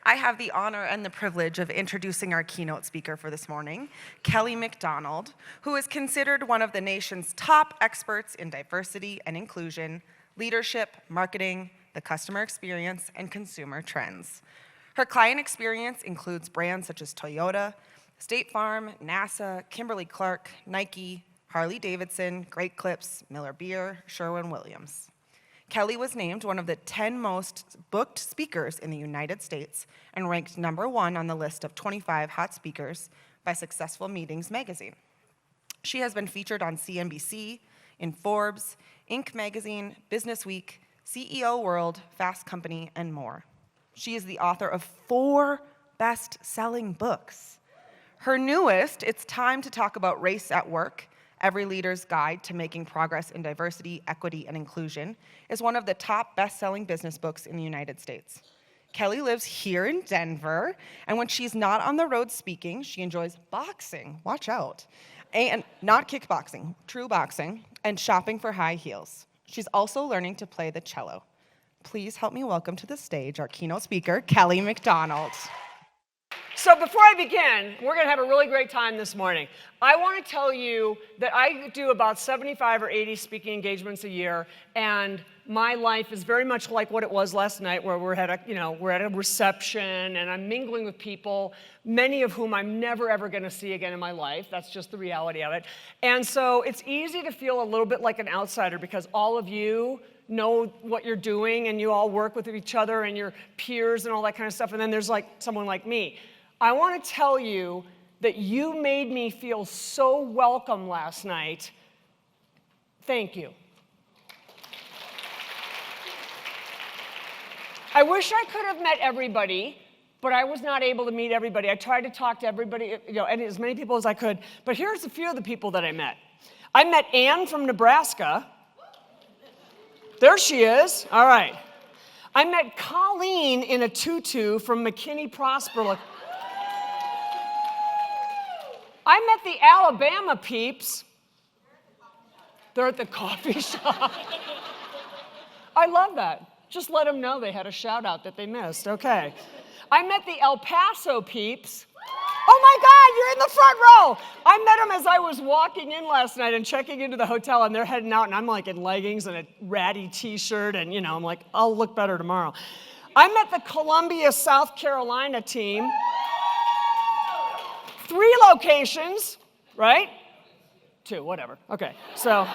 I have the honor and the privilege of introducing our keynote speaker for this morning, Kelly McDonald, who is considered one of the nation's top experts in diversity and inclusion, leadership, marketing, the customer experience, and consumer trends. Her client experience includes brands such as Toyota, State Farm, NASA, Kimberly-Clark, Nike, Harley-Davidson, Great Clips, Miller Beer, Sherwin-Williams. Kelly was named one of the 10 most booked speakers in the United States and ranked #1 on the list of 25 hot speakers by Successful Meetings magazine. She has been featured on CNBC, in Forbes, Inc. magazine, Business Week, CEO World, Fast Company, and more. She is the author of 4 best-selling books. Her newest, It's Time to Talk About Race at Work, Every Leader's Guide to Making Progress in Diversity, Equity, and Inclusion, is one of the top best-selling business books in the United States. Kelly lives here in Denver, and when she's not on the road speaking, she enjoys boxing, watch out, and not kickboxing, true boxing, and shopping for high heels. She's also learning to play the cello. Please help me welcome to the stage our keynote speaker, Kelly McDonald. So before I begin, we're going to have a really great time this morning. I want to tell you that I do about 75 or 80 speaking engagements a year, and my life is very much like what it was last night, where we're at a reception, and I'm mingling with people, many of whom I'm never ever going to see again in my life. That's just the reality of it. And so it's easy to feel a little bit like an outsider because all of you know what you're doing, and you all work with each other and your peers and all that kind of stuff. And then there's like someone like me. I want to tell you that you made me feel so welcome last night. Thank you. I wish I could have met everybody, but I was not able to meet everybody. I tried to talk to everybody, and as many people as I could. But here's a few of the people that I met. I met Ann from Nebraska. There she is. All right. I met Colleen in a tutu from McKinney Prosper. I met the Alabama peeps. They're at the coffee shop. I love that. Just let them know they had a shout out that they missed. Okay. I met the El Paso peeps. Oh my God, you're in the front row. I met them as I was walking in last night and checking into the hotel, and they're heading out, and I'm like in leggings and a ratty t-shirt, and I'm like, I'll look better tomorrow. I met the Columbia, South Carolina team. 3 locations, right? 2, whatever. Okay, so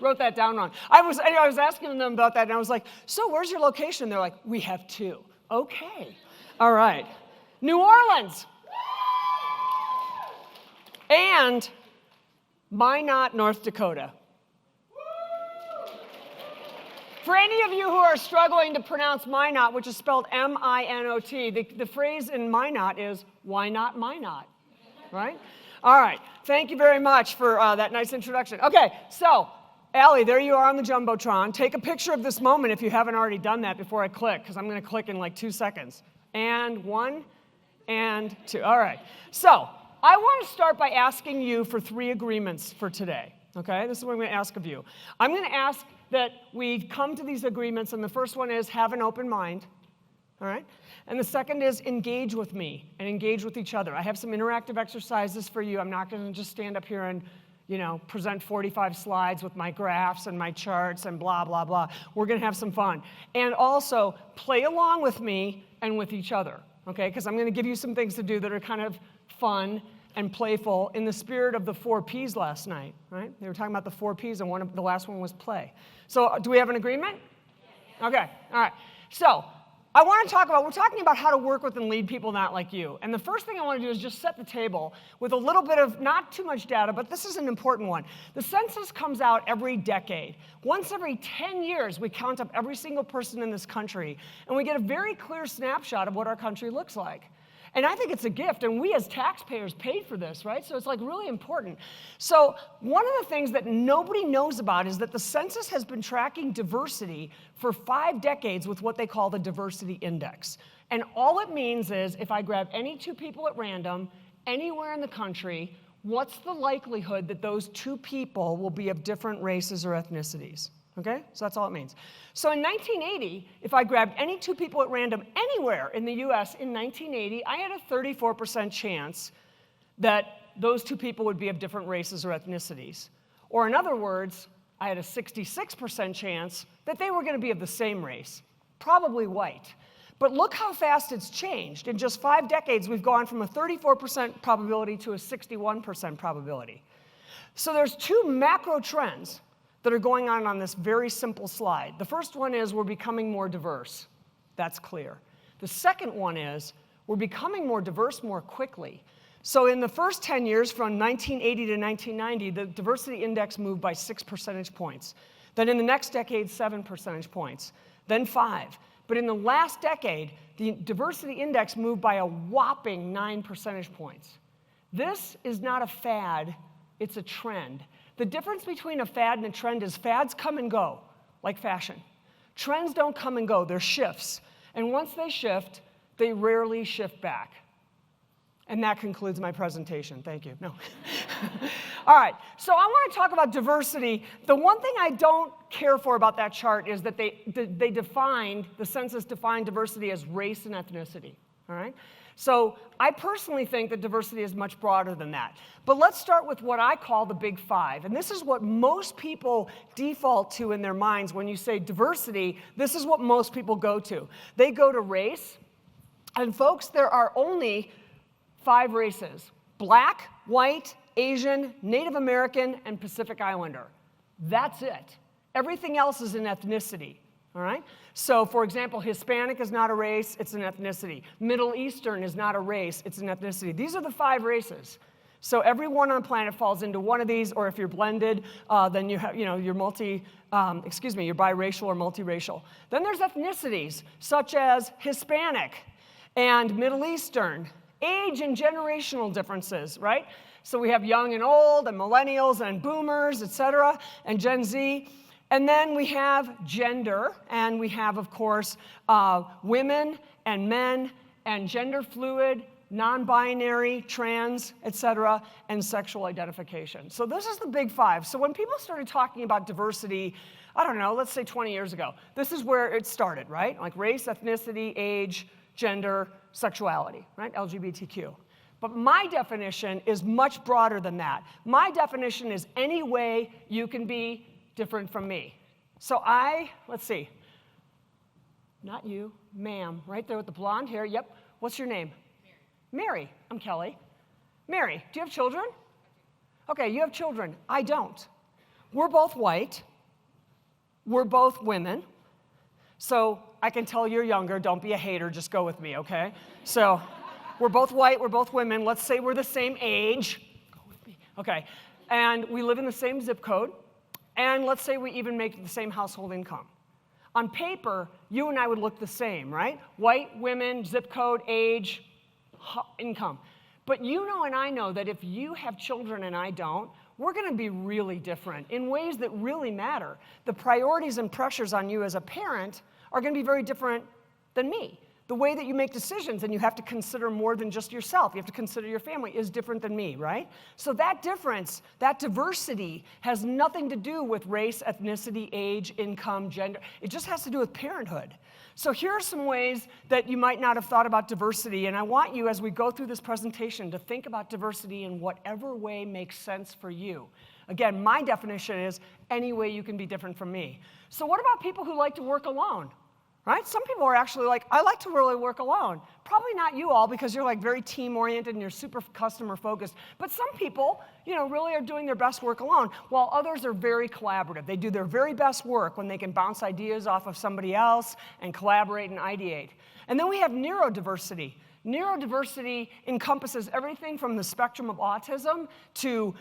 wrote that down wrong. I was asking them about that, and I was like, so where's your location? They're like, we have 2. Okay, all right. New Orleans. And Minot, North Dakota. For any of you who are struggling to pronounce Minot, which is spelled M-I-N-O-T, the phrase in Minot is, why not Minot, right? All right, thank you very much for that nice introduction. Okay, so, Allie, there you are on the Jumbotron. Take a picture of this moment if you haven't already done that before I click, because I'm going to click in like 2 seconds. And 1, and 2. All right, so I want to start by asking you for 3 agreements for today, okay? This is what I'm going to ask of you. I'm going to ask that we come to these agreements, and the first one is have an open mind, all right? And the second is engage with me and engage with each other. I have some interactive exercises for you. I'm not going to just stand up here and, present 45 slides with my graphs and my charts and blah, blah, blah. We're going to have some fun. And also, play along with me and with each other, okay? Because I'm going to give you some things to do that are kind of fun and playful in the spirit of the 4 Ps last night, right? They were talking about the 4 Ps, and the last one was play. So do we have an agreement? Okay, all right. So we're talking about how to work with and lead people not like you. And the first thing I want to do is just set the table with a little bit of, not too much data, but this is an important one. The census comes out every decade. Once every 10 years, we count up every single person in this country, and we get a very clear snapshot of what our country looks like. And I think it's a gift, and we as taxpayers paid for this, right? So it's like really important. So one of the things that nobody knows about is that the census has been tracking diversity for 5 decades with what they call the diversity index. And all it means is if I grab any 2 people at random, anywhere in the country, what's the likelihood that those 2 people will be of different races or ethnicities? Okay? So that's all it means. So in 1980, if I grabbed any two people at random anywhere in the US in 1980, I had a 34% chance that those two people would be of different races or ethnicities. Or in other words, I had a 66% chance that they were going to be of the same race, probably white. But look how fast it's changed. In just 5 decades, we've gone from a 34% probability to a 61% probability. So there's 2 macro trends that are going on this very simple slide. The first one is we're becoming more diverse. That's clear. The second one is we're becoming more diverse more quickly. So in the first 10 years, from 1980 to 1990, the diversity index moved by 6 percentage points. Then in the next decade, 7 percentage points. Then 5. But in the last decade, the diversity index moved by a whopping 9 percentage points. This is not a fad, it's a trend. The difference between a fad and a trend is fads come and go, like fashion. Trends don't come and go, they're shifts. And once they shift, they rarely shift back. And that concludes my presentation. Thank you. No. All right, so I want to talk about diversity. The one thing I don't care for about that chart is that the census defined diversity as race and ethnicity, all right? So I personally think that diversity is much broader than that. But let's start with what I call the big 5. And this is what most people default to in their minds when you say diversity. This is what most people go to. They go to race. And folks, there are only 5 races: Black, white, Asian, Native American, and Pacific Islander. That's it. Everything else is an ethnicity, all right? So, for example, Hispanic is not a race, it's an ethnicity. Middle Eastern is not a race, it's an ethnicity. These are the 5 races. So everyone on the planet falls into one of these, or if you're blended, then you have, you're you're biracial or multiracial. Then there's ethnicities, such as Hispanic and Middle Eastern. Age and generational differences, right? So we have young and old, and millennials, and boomers, et cetera, and Gen Z. And then we have gender, and we have, of course, women and men, and gender fluid, non-binary, trans, et cetera, and sexual identification. So this is the big 5. So when people started talking about diversity, I don't know, let's say 20 years ago, this is where it started, right? Like race, ethnicity, age, gender, sexuality, right? LGBTQ. But my definition is much broader than that. My definition is any way you can be different from me. So let's see. Not you, ma'am, right there with the blonde hair. Yep. What's your name? Mary. I'm Kelly. Mary, do you have children? Okay, you have children. I don't. We're both white. We're both women. So I can tell you're younger. Don't be a hater. Just go with me, okay? So we're both white. We're both women. Let's say we're the same age. Go with me. Okay. And we live in the same zip code. And let's say we even make the same household income. On paper, you and I would look the same, right? White, women, zip code, age, income. But you know and I know that if you have children and I don't, we're going to be really different in ways that really matter. The priorities and pressures on you as a parent are going to be very different than me. The way that you make decisions, and you have to consider more than just yourself, you have to consider your family, is different than me, right? So that difference, that diversity, has nothing to do with race, ethnicity, age, income, gender. It just has to do with parenthood. So here are some ways that you might not have thought about diversity, and I want you, as we go through this presentation, to think about diversity in whatever way makes sense for you. Again, my definition is any way you can be different from me. So what about people who like to work alone? Right? Some people are actually like, I like to really work alone. Probably not you all, because you're like very team-oriented and you're super customer-focused. But some people, really are doing their best work alone, while others are very collaborative. They do their very best work when they can bounce ideas off of somebody else and collaborate and ideate. And then we have neurodiversity. Neurodiversity encompasses everything from the spectrum of autism to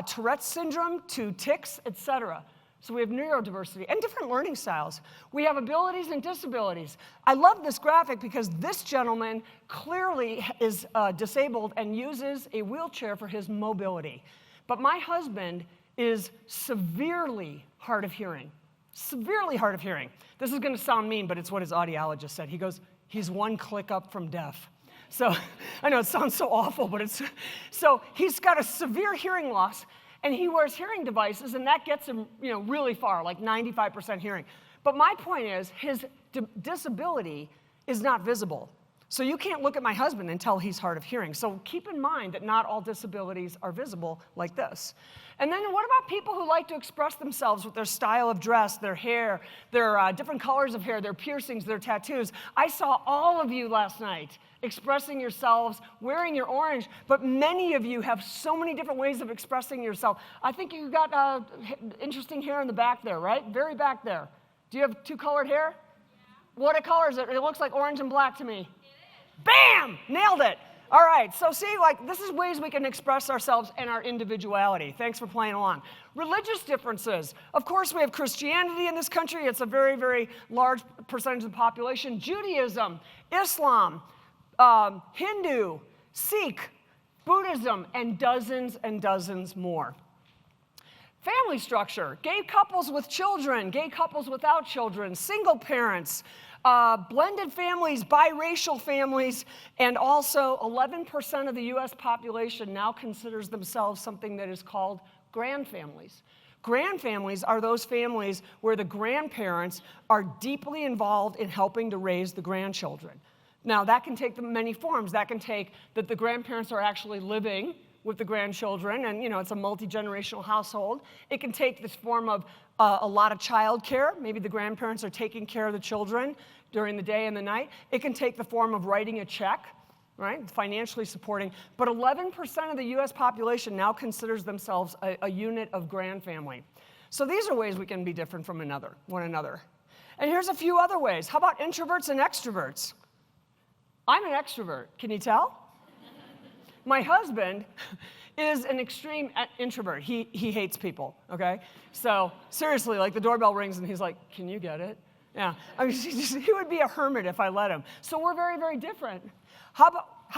Tourette's syndrome to tics, et cetera. So we have neurodiversity and different learning styles. We have abilities and disabilities. I love this graphic because this gentleman clearly is disabled and uses a wheelchair for his mobility. But my husband is severely hard of hearing. Severely hard of hearing. This is going to sound mean, but it's what his audiologist said. He goes, he's one click up from deaf. So I know it sounds so awful, but so he's got a severe hearing loss. And he wears hearing devices, and that gets him, really far, like 95% hearing. But my point is, his disability is not visible. So you can't look at my husband and tell he's hard of hearing. So keep in mind that not all disabilities are visible like this. And then what about people who like to express themselves with their style of dress, their hair, their different colors of hair, their piercings, their tattoos? I saw all of you last night expressing yourselves, wearing your orange, but many of you have so many different ways of expressing yourself. I think you got interesting hair in the back there, right? Very back there. Do you have two-colored hair? Yeah. What color is it? It looks like orange and black to me. It is. Bam! Nailed it. All right, so see, this is ways we can express ourselves and our individuality. Thanks for playing along. Religious differences. Of course, we have Christianity in this country. It's a very, very large percentage of the population. Judaism, Islam, Hindu, Sikh, Buddhism, and dozens more. Family structure, gay couples with children, gay couples without children, single parents, blended families, biracial families, and also 11% of the US population now considers themselves something that is called grandfamilies. Grandfamilies are those families where the grandparents are deeply involved in helping to raise the grandchildren. Now, that can take many forms. That can take that the grandparents are actually living with the grandchildren, and it's a multi-generational household. It can take this form of a lot of childcare. Maybe the grandparents are taking care of the children during the day and the night. It can take the form of writing a check, right, financially supporting. But 11% of the US population now considers themselves a unit of grandfamily. So these are ways we can be different from one another. And here's a few other ways. How about introverts and extroverts? I'm an extrovert. Can you tell? My husband is an extreme introvert. He hates people, okay? So seriously, the doorbell rings and he's like, can you get it? Yeah, I mean, he would be a hermit if I let him. So we're very, very different. How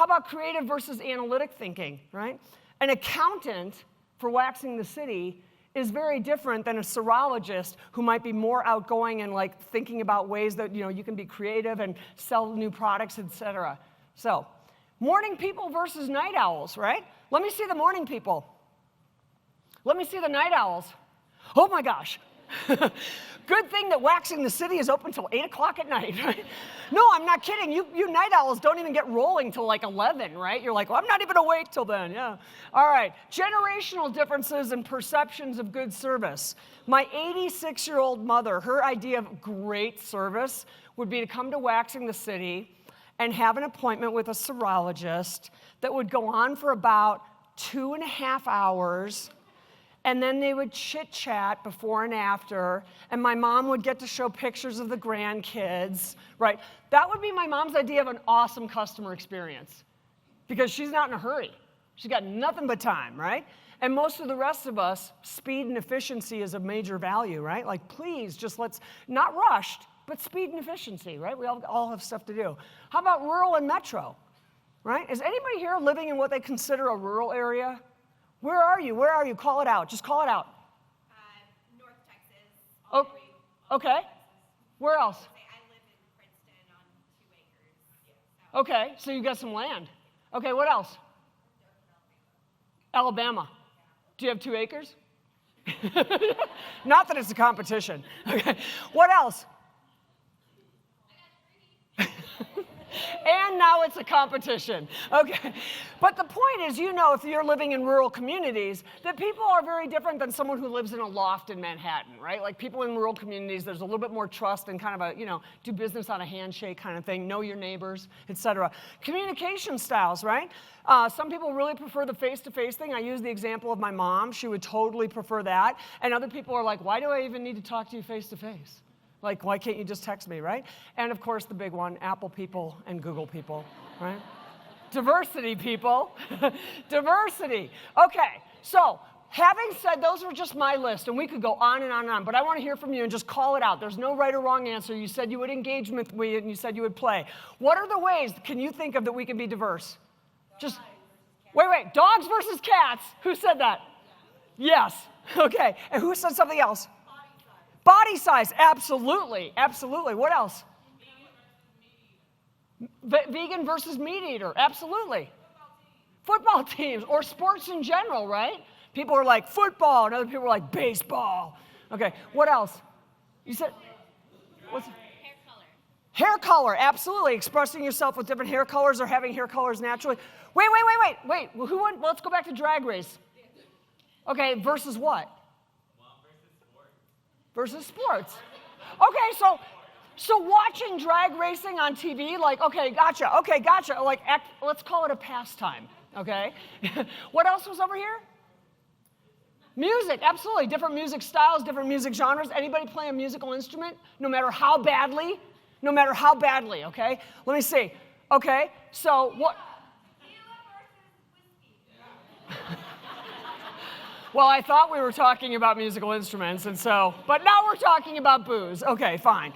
about creative versus analytic thinking, right? An accountant for waxing the city is very different than a serologist who might be more outgoing and thinking about ways that you can be creative and sell new products, etc. So, morning people versus night owls, right? Let me see the morning people. Let me see the night owls. Oh my gosh. Good thing that waxing the city is open till 8 o'clock at night, right? No, I'm not kidding. You night owls don't even get rolling till 11, right? You're like, well, I'm not even awake till then, yeah. All right, generational differences and perceptions of good service. My 86-year-old mother, her idea of great service would be to come to waxing the city and have an appointment with a serologist that would go on for about 2.5 hours. And then they would chit-chat before and after, and my mom would get to show pictures of the grandkids, right? That would be my mom's idea of an awesome customer experience, because she's not in a hurry. She's got nothing but time, right? And most of the rest of us, speed and efficiency is a major value, right? Please, just let's, not rushed, but speed and efficiency, right? We all have stuff to do. How about rural and metro, right? Is anybody here living in what they consider a rural area? Where are you? Where are you? Call it out. Just call it out. North Texas. Oh, okay. Where else? I live in Princeton on 2 acres. Okay, so you got some land. Okay, what else? Alabama. Do you have 2 acres? Not that it's a competition. Okay, what else? And now it's a competition. Okay. But the point is, if you're living in rural communities, that people are very different than someone who lives in a loft in Manhattan, right? People in rural communities, there's a little bit more trust and kind of a, do business on a handshake kind of thing, know your neighbors, etc. Communication styles, right? Some people really prefer the face-to-face thing. I use the example of my mom. She would totally prefer that. And other people are like, why do I even need to talk to you face-to-face? Why can't you just text me, right? And of course, the big one, Apple people and Google people, right? Diversity, people. Diversity. Okay, so having said those are just my list, and we could go on and on and on, but I want to hear from you and just call it out. There's no right or wrong answer. You said you would engage with me, and you said you would play. What are the ways can you think of that we can be diverse? Just, wait, dogs versus cats. Who said that? Yes. Okay, and who said something else? Body size, absolutely, absolutely. What else? Vegan versus meat eater, absolutely. Football teams or sports in general, right? People are like football, and other people are like baseball. Okay, what else? You said, what's Hair color. hair color? Absolutely, expressing yourself with different hair colors or having hair colors naturally. Wait. Well, who won? Let's go back to Drag Race. Okay, versus what? Versus sports. Okay, so watching drag racing on TV, like, okay, gotcha. Like, let's call it a pastime, okay? What else was over here? Music, absolutely. Different music styles, different music genres. Anybody play a musical instrument? No matter how badly, okay? Let me see. Okay, so what? Well, I thought we were talking about musical instruments, but now we're talking about booze. Okay, fine.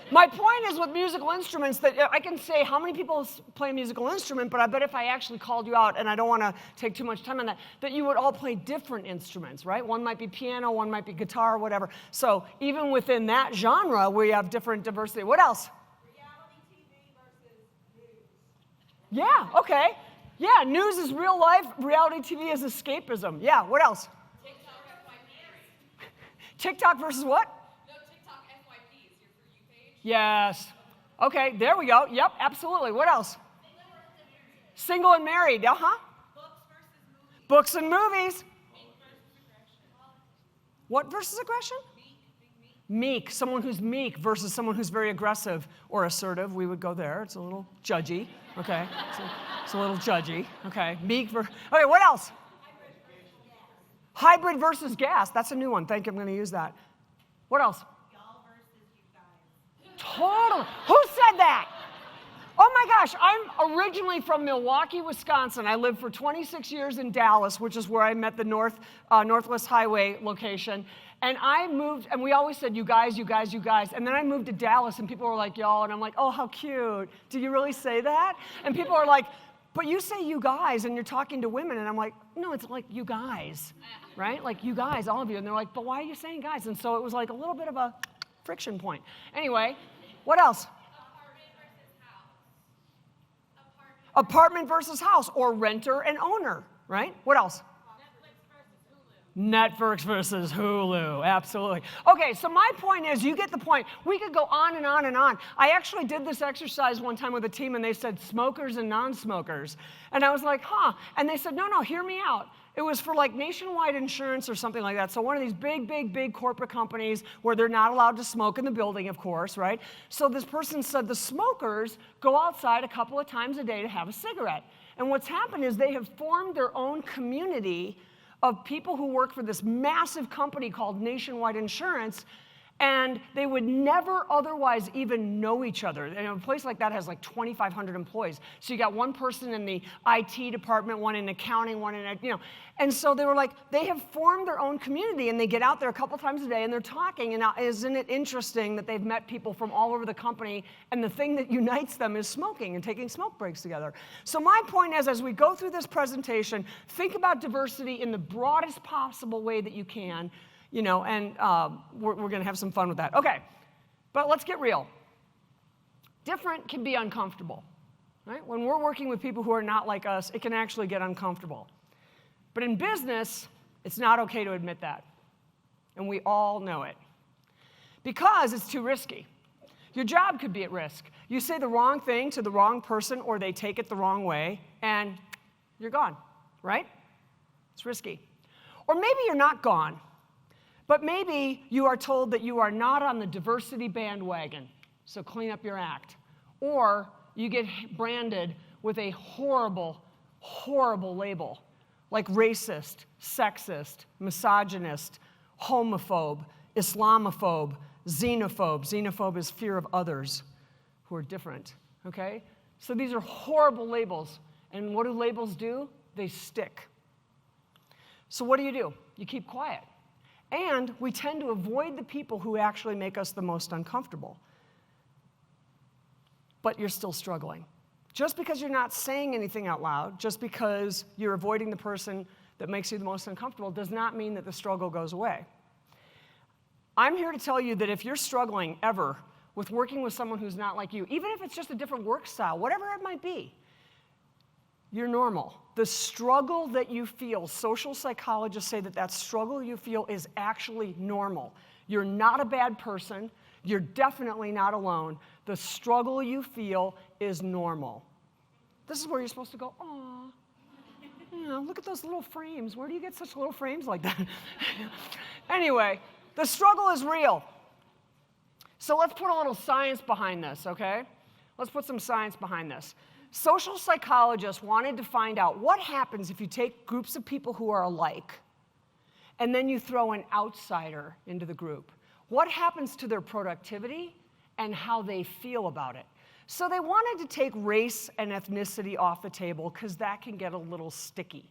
My point is with musical instruments that I can say how many people play a musical instrument, but I bet if I actually called you out, and I don't want to take too much time on that you would all play different instruments, right? One might be piano, one might be guitar, whatever. So even within that genre, we have different diversity. What else? Reality TV versus news. Yeah, okay. Yeah, news is real life. Reality TV is escapism. Yeah, what else? TikTok FYPs. TikTok versus what? No, TikTok FYPs, your For You page. Yes. Okay, there we go. Yep, absolutely. What else? Single and married. Uh-huh. Books versus movies. Books and movies. Meek versus aggression. What versus aggression? Meek. Someone who's meek versus someone who's very aggressive or assertive. We would go there. It's a little judgy. Okay. It's a little judgy. Okay. Meek versus. Okay, what else? Hybrid versus gas. That's a new one. Thank you. I'm going to use that. What else? Y'all versus you guys. Totally. Who said that? Oh my gosh, I'm originally from Milwaukee, Wisconsin. I lived for 26 years in Dallas, which is where I met the Northwest Highway location. And I moved, and we always said, you guys. And then I moved to Dallas, and people were like, y'all. And I'm like, oh, how cute. Do you really say that? And people are like, but you say you guys, and you're talking to women. And I'm like, no, it's like you guys, right? Like you guys, all of you. And they're like, but why are you saying guys? And so it was like a little bit of a friction point. Anyway, what else? Apartment versus house, or renter and owner, right? What else? Netflix versus Hulu, absolutely. Okay, so my point is, you get the point. We could go on and on and on. I actually did this exercise one time with a team, and they said smokers and non-smokers. And I was like, huh. And they said, no, hear me out. It was for like Nationwide Insurance or something like that. So one of these big corporate companies where they're not allowed to smoke in the building, of course, right? So this person said the smokers go outside a couple of times a day to have a cigarette. And what's happened is they have formed their own community of people who work for this massive company called Nationwide Insurance, and they would never otherwise even know each other. And a place like that has like 2,500 employees. So you got one person in the IT department, one in accounting, one in, And so they were like, they have formed their own community, and they get out there a couple times a day, and they're talking, and isn't it interesting that they've met people from all over the company, and the thing that unites them is smoking and taking smoke breaks together. So my point is, as we go through this presentation, think about diversity in the broadest possible way that you can, and we're going to have some fun with that. Okay, but let's get real. Different can be uncomfortable, right? When we're working with people who are not like us, it can actually get uncomfortable. But in business, it's not okay to admit that, and we all know it, because it's too risky. Your job could be at risk. You say the wrong thing to the wrong person, or they take it the wrong way, and you're gone, right? It's risky. Or maybe you're not gone. But maybe you are told that you are not on the diversity bandwagon, so clean up your act. Or you get branded with a horrible label, like racist, sexist, misogynist, homophobe, Islamophobe, xenophobe. Xenophobe is fear of others who are different, okay? So these are horrible labels. And what do labels do? They stick. So what do? You keep quiet. And we tend to avoid the people who actually make us the most uncomfortable. But you're still struggling. Just because you're not saying anything out loud, just because you're avoiding the person that makes you the most uncomfortable, does not mean that the struggle goes away. I'm here to tell you that if you're struggling ever with working with someone who's not like you, even if it's just a different work style, whatever it might be, you're normal. The struggle that you feel, social psychologists say that that struggle you feel is actually normal. You're not a bad person. You're definitely not alone. The struggle you feel is normal. This is where you're supposed to go, aw, look at those little frames. Where do you get such little frames like that? Anyway, the struggle is real. So let's put a little science behind this, okay? Let's put some science behind this. Social psychologists wanted to find out what happens if you take groups of people who are alike and then you throw an outsider into the group. What happens to their productivity and how they feel about it? So they wanted to take race and ethnicity off the table because that can get a little sticky.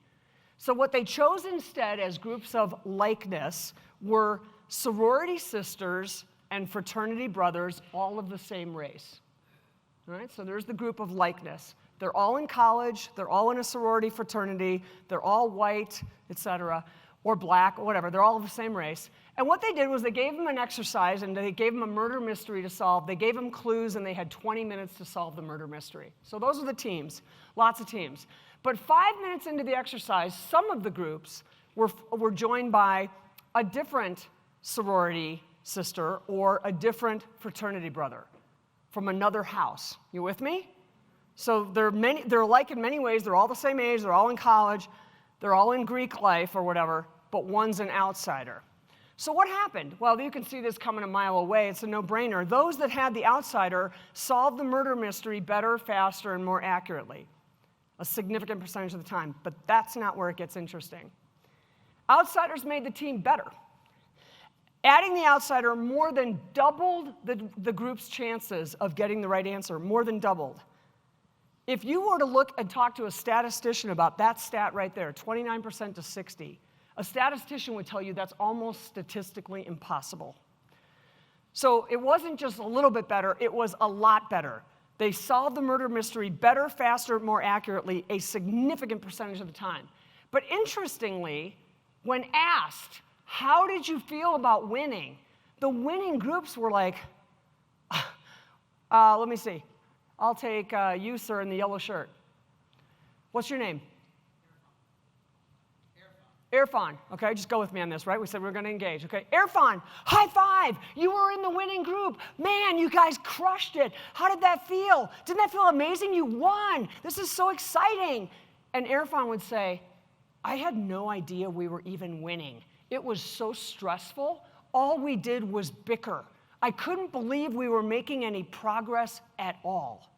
So what they chose instead as groups of likeness were sorority sisters and fraternity brothers, all of the same race. All right, so there's the group of likeness. They're all in college, they're all in a sorority fraternity, they're all white, etc., or black, or whatever. They're all of the same race. And what they did was they gave them an exercise and they gave them a murder mystery to solve. They gave them clues and they had 20 minutes to solve the murder mystery. So those are the teams, lots of teams. But 5 minutes into the exercise, some of the groups were joined by a different sorority sister or a different fraternity brother from another house. You with me? So they're alike in many ways. They're all the same age. They're all in college. They're all in Greek life or whatever, but one's an outsider. So what happened? Well, you can see this coming a mile away. It's a no-brainer. Those that had the outsider solved the murder mystery better, faster, and more accurately, a significant percentage of the time. But that's not where it gets interesting. Outsiders made the team better. Adding the outsider more than doubled the group's chances of getting the right answer, more than doubled. If you were to look and talk to a statistician about that stat right there, 29% to 60%, a statistician would tell you that's almost statistically impossible. So it wasn't just a little bit better, it was a lot better. They solved the murder mystery better, faster, more accurately, a significant percentage of the time. But interestingly, when asked, how did you feel about winning? The winning groups were like, let me see. I'll take you, sir, in the yellow shirt. What's your name? Irfan. Okay, just go with me on this, right? We said we were going to engage. Okay, Irfan, high five. You were in the winning group. Man, you guys crushed it. How did that feel? Didn't that feel amazing? You won. This is so exciting. And Irfan would say, I had no idea we were even winning. It was so stressful. All we did was bicker. I couldn't believe we were making any progress at all.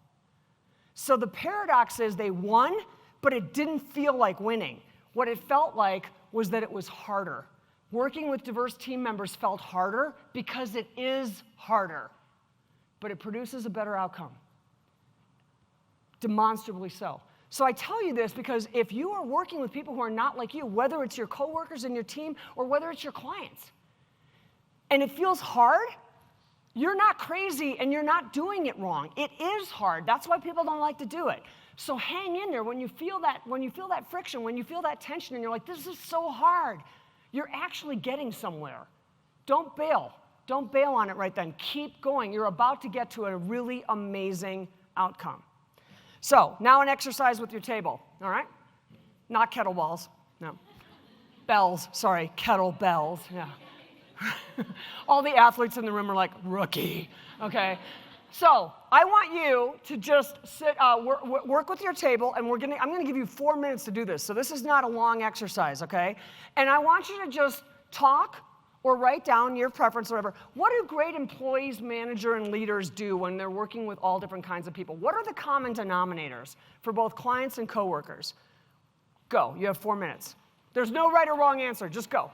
So the paradox is they won, but it didn't feel like winning. What it felt like was that it was harder. Working with diverse team members felt harder because it is harder, but it produces a better outcome. Demonstrably so. So I tell you this because if you are working with people who are not like you, whether it's your coworkers in your team or whether it's your clients, and it feels hard, you're not crazy and you're not doing it wrong. It is hard. That's why people don't like to do it. So hang in there when you feel that friction, when you feel that tension, and you're like, this is so hard. You're actually getting somewhere. Don't bail. Don't bail on it right then. Keep going. You're about to get to a really amazing outcome. So now an exercise with your table, all right? Not kettlebells, no. Bells, sorry, kettlebells, yeah. All the athletes in the room are like, rookie, okay? So I want you to just sit, work with your table, and I'm gonna give you 4 minutes to do this. So this is not a long exercise, okay? And I want you to just talk or write down your preference or whatever. What do great employees, manager, and leaders do when they're working with all different kinds of people? What are the common denominators for both clients and coworkers? Go, you have 4 minutes. There's no right or wrong answer, just go.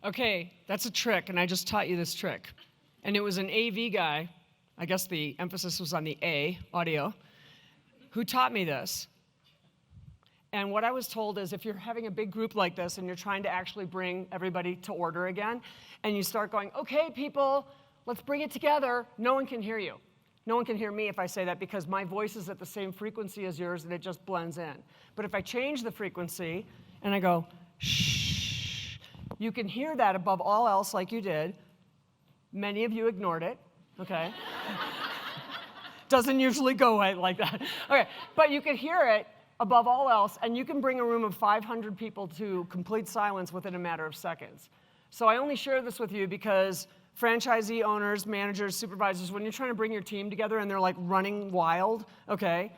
Okay, that's a trick, and I just taught you this trick. And it was an AV guy. I guess the emphasis was on the A, audio. who taught me this. And what I was told is if you're having a big group like this and you're trying to actually bring everybody to order again, and you start going, okay, people, let's bring it together, no one can hear you. No one can hear me if I say that because my voice is at the same frequency as yours and it just blends in. But if I change the frequency and I go, shh, you can hear that above all else like you did. Many of you ignored it, okay? Doesn't usually go like that. Okay, but you can hear it above all else, and you can bring a room of 500 people to complete silence within a matter of seconds. So I only share this with you because franchisee owners, managers, supervisors, when you're trying to bring your team together and they're like running wild, okay,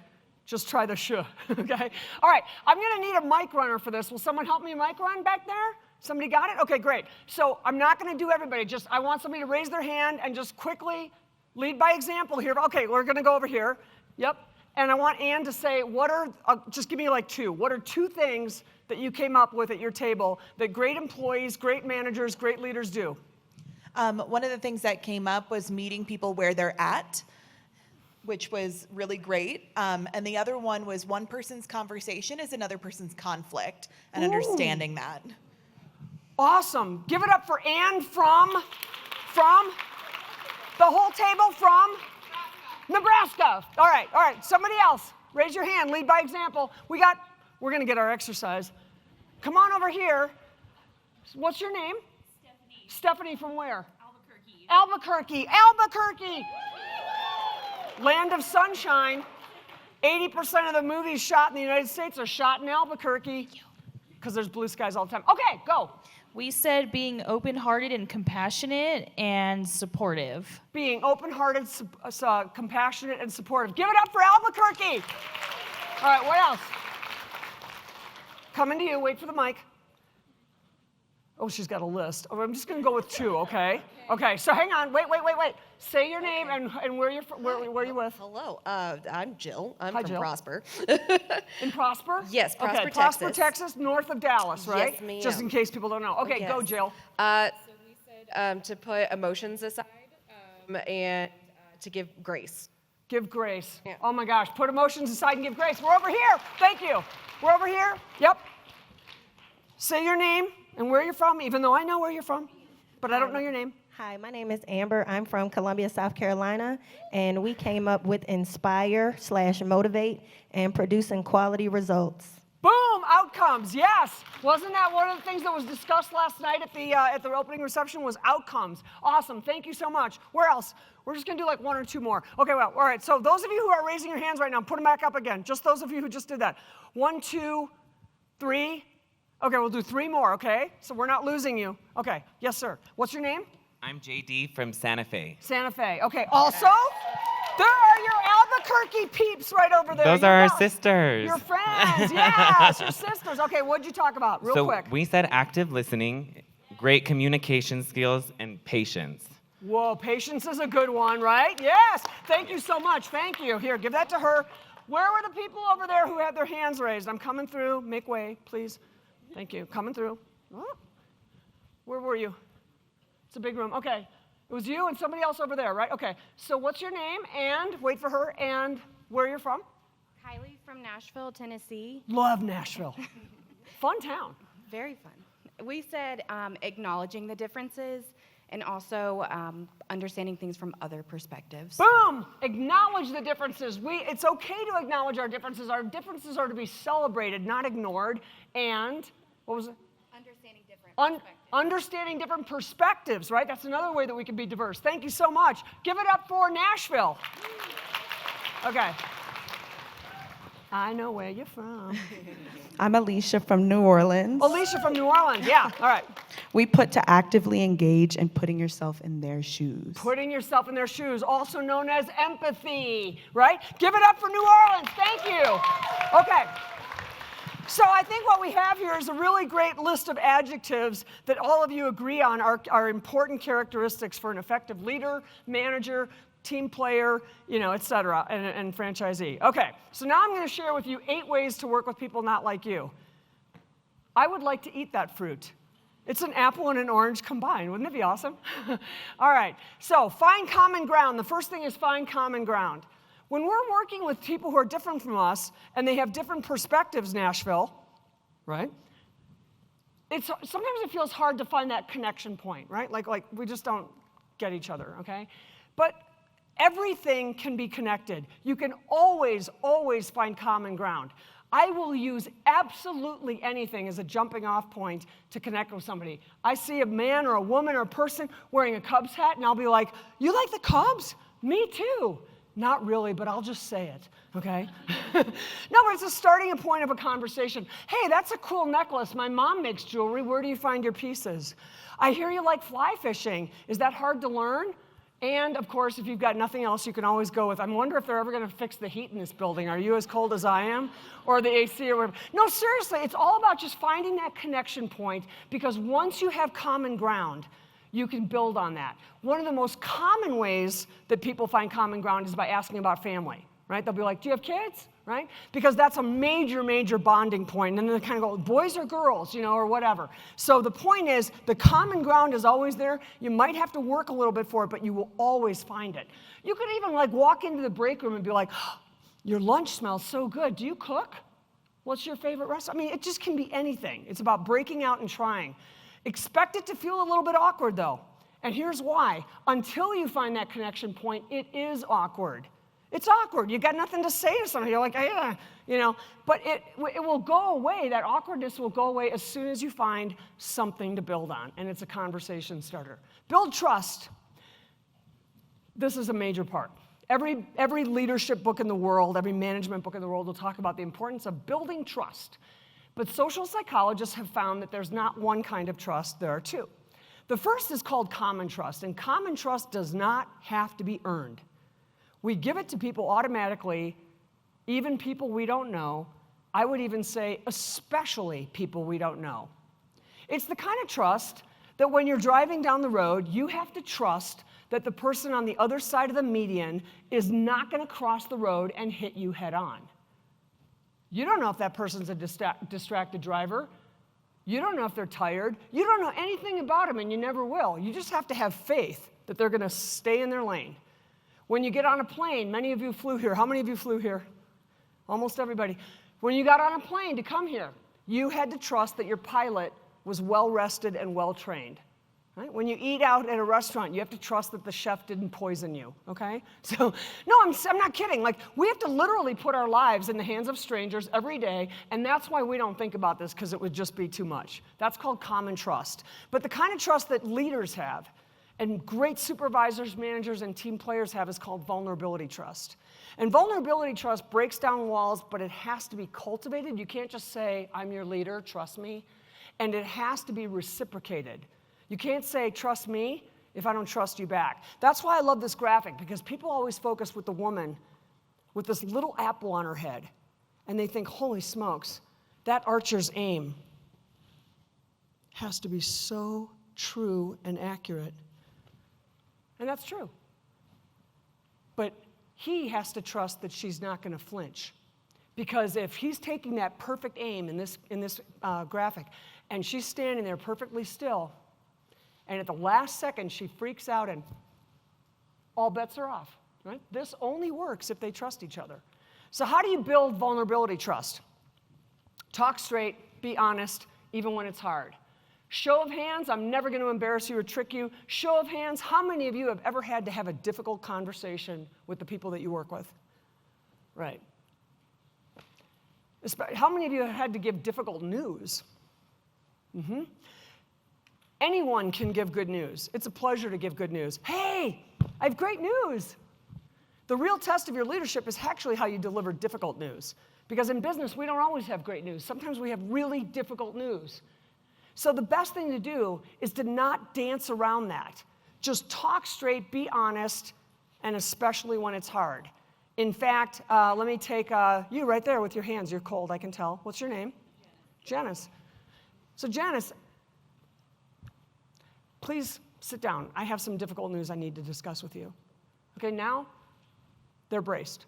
just try the shh, okay? All right, I'm gonna need a mic runner for this. Will someone help me mic run back there? Somebody got it? Okay, great. So I'm not gonna do everybody, I want somebody to raise their hand and just quickly lead by example here. Okay, we're gonna go over here. Yep. And I want Ann to say, just give me like two. What are two things that you came up with at your table that great employees, great managers, great leaders do? One of the things that came up was meeting people where they're at, which was really great. And the other one was one person's conversation is another person's conflict and understanding that. Awesome. Give it up for Ann from the whole table from Nebraska. All right. Somebody else, raise your hand, lead by example. We're gonna get our exercise. Come on over here. What's your name? Stephanie. Stephanie from where? Albuquerque. Albuquerque. Land of sunshine. 80% of the movies shot in the United States are shot in Albuquerque because there's blue skies all the time. Okay, go. We said being open-hearted and compassionate and supportive. Being open-hearted, compassionate, and supportive. Give it up for Albuquerque. All right, what else? Coming to you, wait for the mic. Oh, she's got a list. Oh, I'm just gonna go with two, okay? Okay, so hang on, wait. Say your name and where you're from, where you with? Hello, I'm Jill. I'm Hi, from Jill. Prosper. In Prosper? Yes, Prosper, okay, Prosper, Texas. Texas, north of Dallas, right? Yes, ma'am. Just in case people don't know. Okay, go, Yes. Jill. So we said to put emotions aside and to give grace. Give grace. Yeah. Oh my gosh, put emotions aside and give grace. We're over here. Thank you. We're over here. Yep. Say your name and where you're from, even though I know where you're from, but I don't know your name. Hi, my name is Amber. I'm from Columbia, South Carolina, and we came up with inspire/motivate and producing quality results. Boom, outcomes, yes. Wasn't that one of the things that was discussed last night at the opening reception was outcomes. Awesome, thank you so much. Where else? We're just gonna do like one or two more. Okay, well, all right, so those of you who are raising your hands right now, put them back up again. Just those of you who just did that. 1, 2, 3. Okay, we'll do 3 more, okay? So we're not losing you. Okay, yes, sir. What's your name? I'm JD from Santa Fe. Santa Fe. Okay, also, there are your Albuquerque peeps right over there. Those are our sisters. Your friends, yes, your sisters. Okay, what'd you talk about, real quick? We said active listening, great communication skills, and patience. Whoa, patience is a good one, right? Yes, thank you so much, thank you. Here, give that to her. Where were the people over there who had their hands raised? I'm coming through, make way, please. Thank you, coming through. Where were you? It's a big room. Okay. It was you and somebody else over there, right? Okay. So what's your name? And wait for her. And where you're from? Kylie from Nashville, Tennessee. Love Nashville. Fun town. Very fun. We said acknowledging the differences and also understanding things from other perspectives. Boom! Acknowledge the differences. It's okay to acknowledge our differences. Our differences are to be celebrated, not ignored. And what was it? Understanding different perspectives. Understanding different perspectives, right? That's another way that we can be diverse. Thank you so much. Give it up for Nashville. Okay. I know where you're from. I'm Alicia from New Orleans. Alicia from New Orleans, yeah. All right. We put to actively engage and putting yourself in their shoes. Putting yourself in their shoes, also known as empathy, right? Give it up for New Orleans. Thank you. Okay. So I think what we have here is a really great list of adjectives that all of you agree on are important characteristics for an effective leader, manager, team player, et cetera, and franchisee. Okay, so now I'm going to share with you 8 ways to work with people not like you. I would like to eat that fruit. It's an apple and an orange combined. Wouldn't it be awesome? All right, so find common ground. The first thing is find common ground. When we're working with people who are different from us and they have different perspectives, Nashville, right? Sometimes it feels hard to find that connection point, right? Like we just don't get each other, okay? But everything can be connected. You can always, always find common ground. I will use absolutely anything as a jumping off point to connect with somebody. I see a man or a woman or a person wearing a Cubs hat, and I'll be like, you like the Cubs? Me too. Not really, but I'll just say it, okay? No, but it's a starting point of a conversation. Hey, that's a cool necklace. My mom makes jewelry. Where do you find your pieces? I hear you like fly fishing. Is that hard to learn? And, of course, if you've got nothing else, you can always go with, I wonder if they're ever going to fix the heat in this building. Are you as cold as I am? Or the AC or whatever. No, seriously, it's all about just finding that connection point, because once you have common ground, you can build on that. One of the most common ways that people find common ground is by asking about family, right? They'll be like, do you have kids? Right? Because that's a major, major bonding point. And then they kind of go, boys or girls, you know, or whatever. So the point is, the common ground is always there. You might have to work a little bit for it, but you will always find it. You could even like walk into the break room and be like, oh, your lunch smells so good. Do you cook? What's your favorite restaurant? I mean, it just can be anything. It's about breaking out and trying. Expect it to feel a little bit awkward, though. And here's why. Until you find that connection point, it is awkward. It's awkward. You got nothing to say to somebody. You're like, yeah, you know. But it will go away. That awkwardness will go away as soon as you find something to build on, and it's a conversation starter. Build trust. This is a major part. Every leadership book in the world, every management book in the world will talk about the importance of building trust. But social psychologists have found that there's not one kind of trust, there are two. The first is called common trust, and common trust does not have to be earned. We give it to people automatically, even people we don't know. I would even say especially people we don't know. It's the kind of trust that when you're driving down the road, you have to trust that the person on the other side of the median is not going to cross the road and hit you head on. You don't know if that person's a distracted driver. You don't know if they're tired. You don't know anything about them, and you never will. You just have to have faith that they're going to stay in their lane. When you get on a plane, many of you flew here. How many of you flew here? Almost everybody. When you got on a plane to come here, you had to trust that your pilot was well-rested and well-trained. Right? When you eat out at a restaurant, you have to trust that the chef didn't poison you, okay? So, no, I'm not kidding. Like, we have to literally put our lives in the hands of strangers every day, and that's why we don't think about this, because it would just be too much. That's called common trust. But the kind of trust that leaders have, and great supervisors, managers, and team players have, is called vulnerability trust. And vulnerability trust breaks down walls, but it has to be cultivated. You can't just say, I'm your leader, trust me. And it has to be reciprocated. You can't say, trust me, if I don't trust you back. That's why I love this graphic, because people always focus with the woman with this little apple on her head. And they think, holy smokes, that archer's aim has to be so true and accurate. And that's true. But he has to trust that she's not going to flinch. Because if he's taking that perfect aim in this graphic, and she's standing there perfectly still, and at the last second she freaks out and all bets are off, right? This only works if they trust each other. So how do you build vulnerability trust? Talk straight, be honest, even when it's hard. Show of hands, I'm never going to embarrass you or trick you. Show of hands, how many of you have ever had to have a difficult conversation with the people that you work with? Right. How many of you have had to give difficult news? Mm-hmm. Anyone can give good news. It's a pleasure to give good news. Hey, I have great news. The real test of your leadership is actually how you deliver difficult news. Because in business, we don't always have great news. Sometimes we have really difficult news. So the best thing to do is to not dance around that. Just talk straight, be honest, and especially when it's hard. In fact, let me take you right there with your hands. You're cold, I can tell. What's your name? Janice. So Janice, please sit down. I have some difficult news I need to discuss with you. Okay, now they're braced.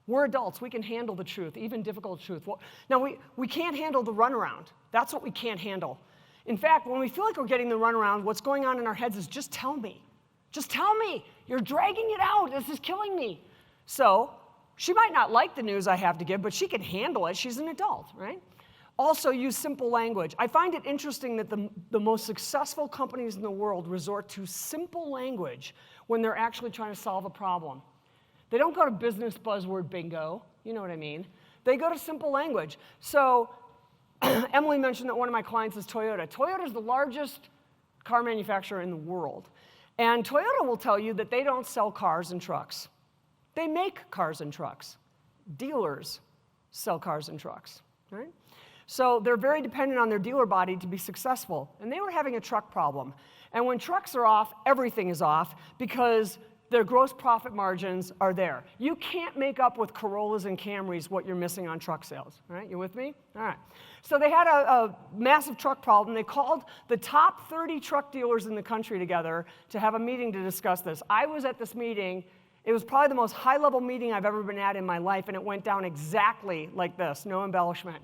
We're adults. We can handle the truth, even difficult truth. Now, we can't handle the runaround. That's what we can't handle. In fact, when we feel like we're getting the runaround, what's going on in our heads is just tell me. Just tell me. You're dragging it out. This is killing me. So she might not like the news I have to give, but she can handle it. She's an adult, right? Also, use simple language. I find it interesting that the most successful companies in the world resort to simple language when they're actually trying to solve a problem. They don't go to business buzzword bingo. You know what I mean? They go to simple language. So Emily mentioned that one of my clients is Toyota. Toyota is the largest car manufacturer in the world. And Toyota will tell you that they don't sell cars and trucks. They make cars and trucks. Dealers sell cars and trucks, right? So they're very dependent on their dealer body to be successful. And they were having a truck problem. And when trucks are off, everything is off because their gross profit margins are there. You can't make up with Corollas and Camrys what you're missing on truck sales, right? You with me? All right. So they had a massive truck problem. They called the top 30 truck dealers in the country together to have a meeting to discuss this. I was at this meeting. It was probably the most high-level meeting I've ever been at in my life, and it went down exactly like this, no embellishment.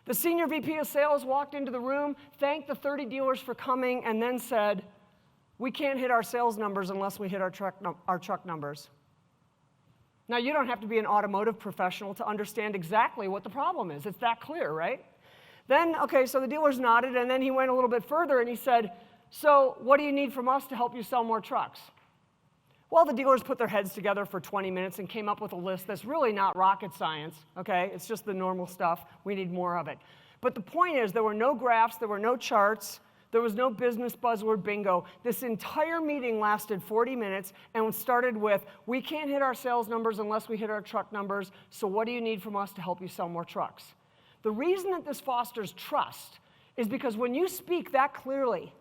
The senior VP of sales walked into the room, thanked the 30 dealers for coming, and then said, "We can't hit our sales numbers unless we hit our truck numbers." Now, you don't have to be an automotive professional to understand exactly what the problem is. It's that clear, right? Then, okay, so the dealers nodded, and then he went a little bit further, and he said, "So what do you need from us to help you sell more trucks?" Well, the dealers put their heads together for 20 minutes and came up with a list that's really not rocket science, okay? It's just the normal stuff. We need more of it. But the point is, there were no graphs, there were no charts, there was no business buzzword bingo. This entire meeting lasted 40 minutes and started with, "We can't hit our sales numbers unless we hit our truck numbers, so what do you need from us to help you sell more trucks?" The reason that this fosters trust is because when you speak that clearly,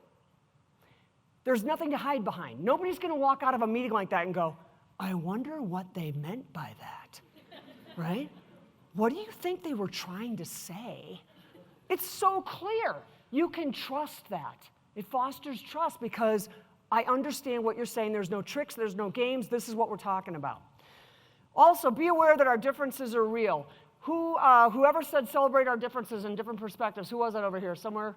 there's nothing to hide behind. Nobody's going to walk out of a meeting like that and go, "I wonder what they meant by that," right? What do you think they were trying to say? It's so clear. You can trust that. It fosters trust because I understand what you're saying. There's no tricks, there's no games. This is what we're talking about. Also, be aware that our differences are real. Whoever said celebrate our differences and different perspectives? Who was that over here? Somewhere?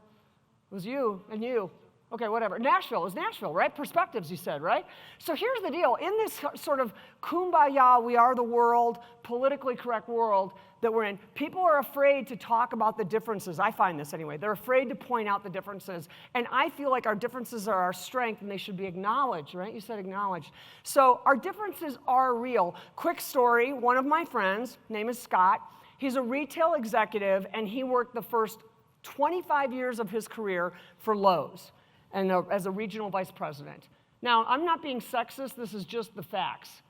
It was you and you. Okay, whatever. Nashville. It was Nashville, right? Perspectives, you said, right? So here's the deal. In this sort of kumbaya, we are the world, politically correct world that we're in, people are afraid to talk about the differences. I find this anyway. They're afraid to point out the differences. And I feel like our differences are our strength and they should be acknowledged, right? You said acknowledged. So our differences are real. Quick story. One of my friends, name is Scott. He's a retail executive and he worked the first 25 years of his career for Lowe's. And as a regional vice president. Now, I'm not being sexist, this is just the facts.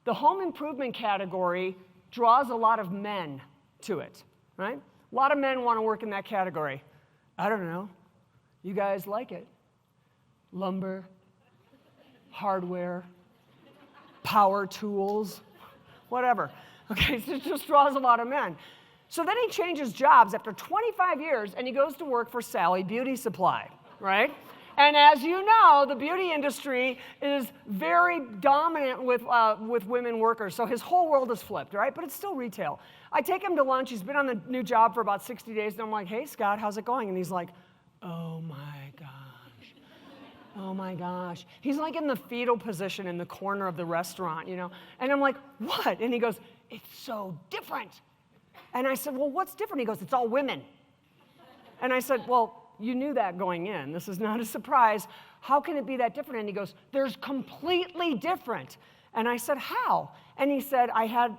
The home improvement category draws a lot of men to it, right? A lot of men want to work in that category. I don't know. You guys like it. Lumber, hardware, power tools, whatever. Okay, so it just draws a lot of men. So then he changes jobs after 25 years and he goes to work for Sally Beauty Supply, right? And as you know, the beauty industry is very dominant with women workers. So his whole world is flipped, right? But it's still retail. I take him to lunch. He's been on the new job for about 60 days. And I'm like, "Hey, Scott, how's it going?" And he's like, "Oh, my gosh. Oh, my gosh." He's like in the fetal position in the corner of the restaurant, you know? And I'm like, "What?" And he goes, "It's so different." And I said, "Well, what's different?" He goes, "It's all women." And I said, "Well, you knew that going in. This is not a surprise. How can it be that different?" And he goes, "There's completely different." And I said, "How?" And he said,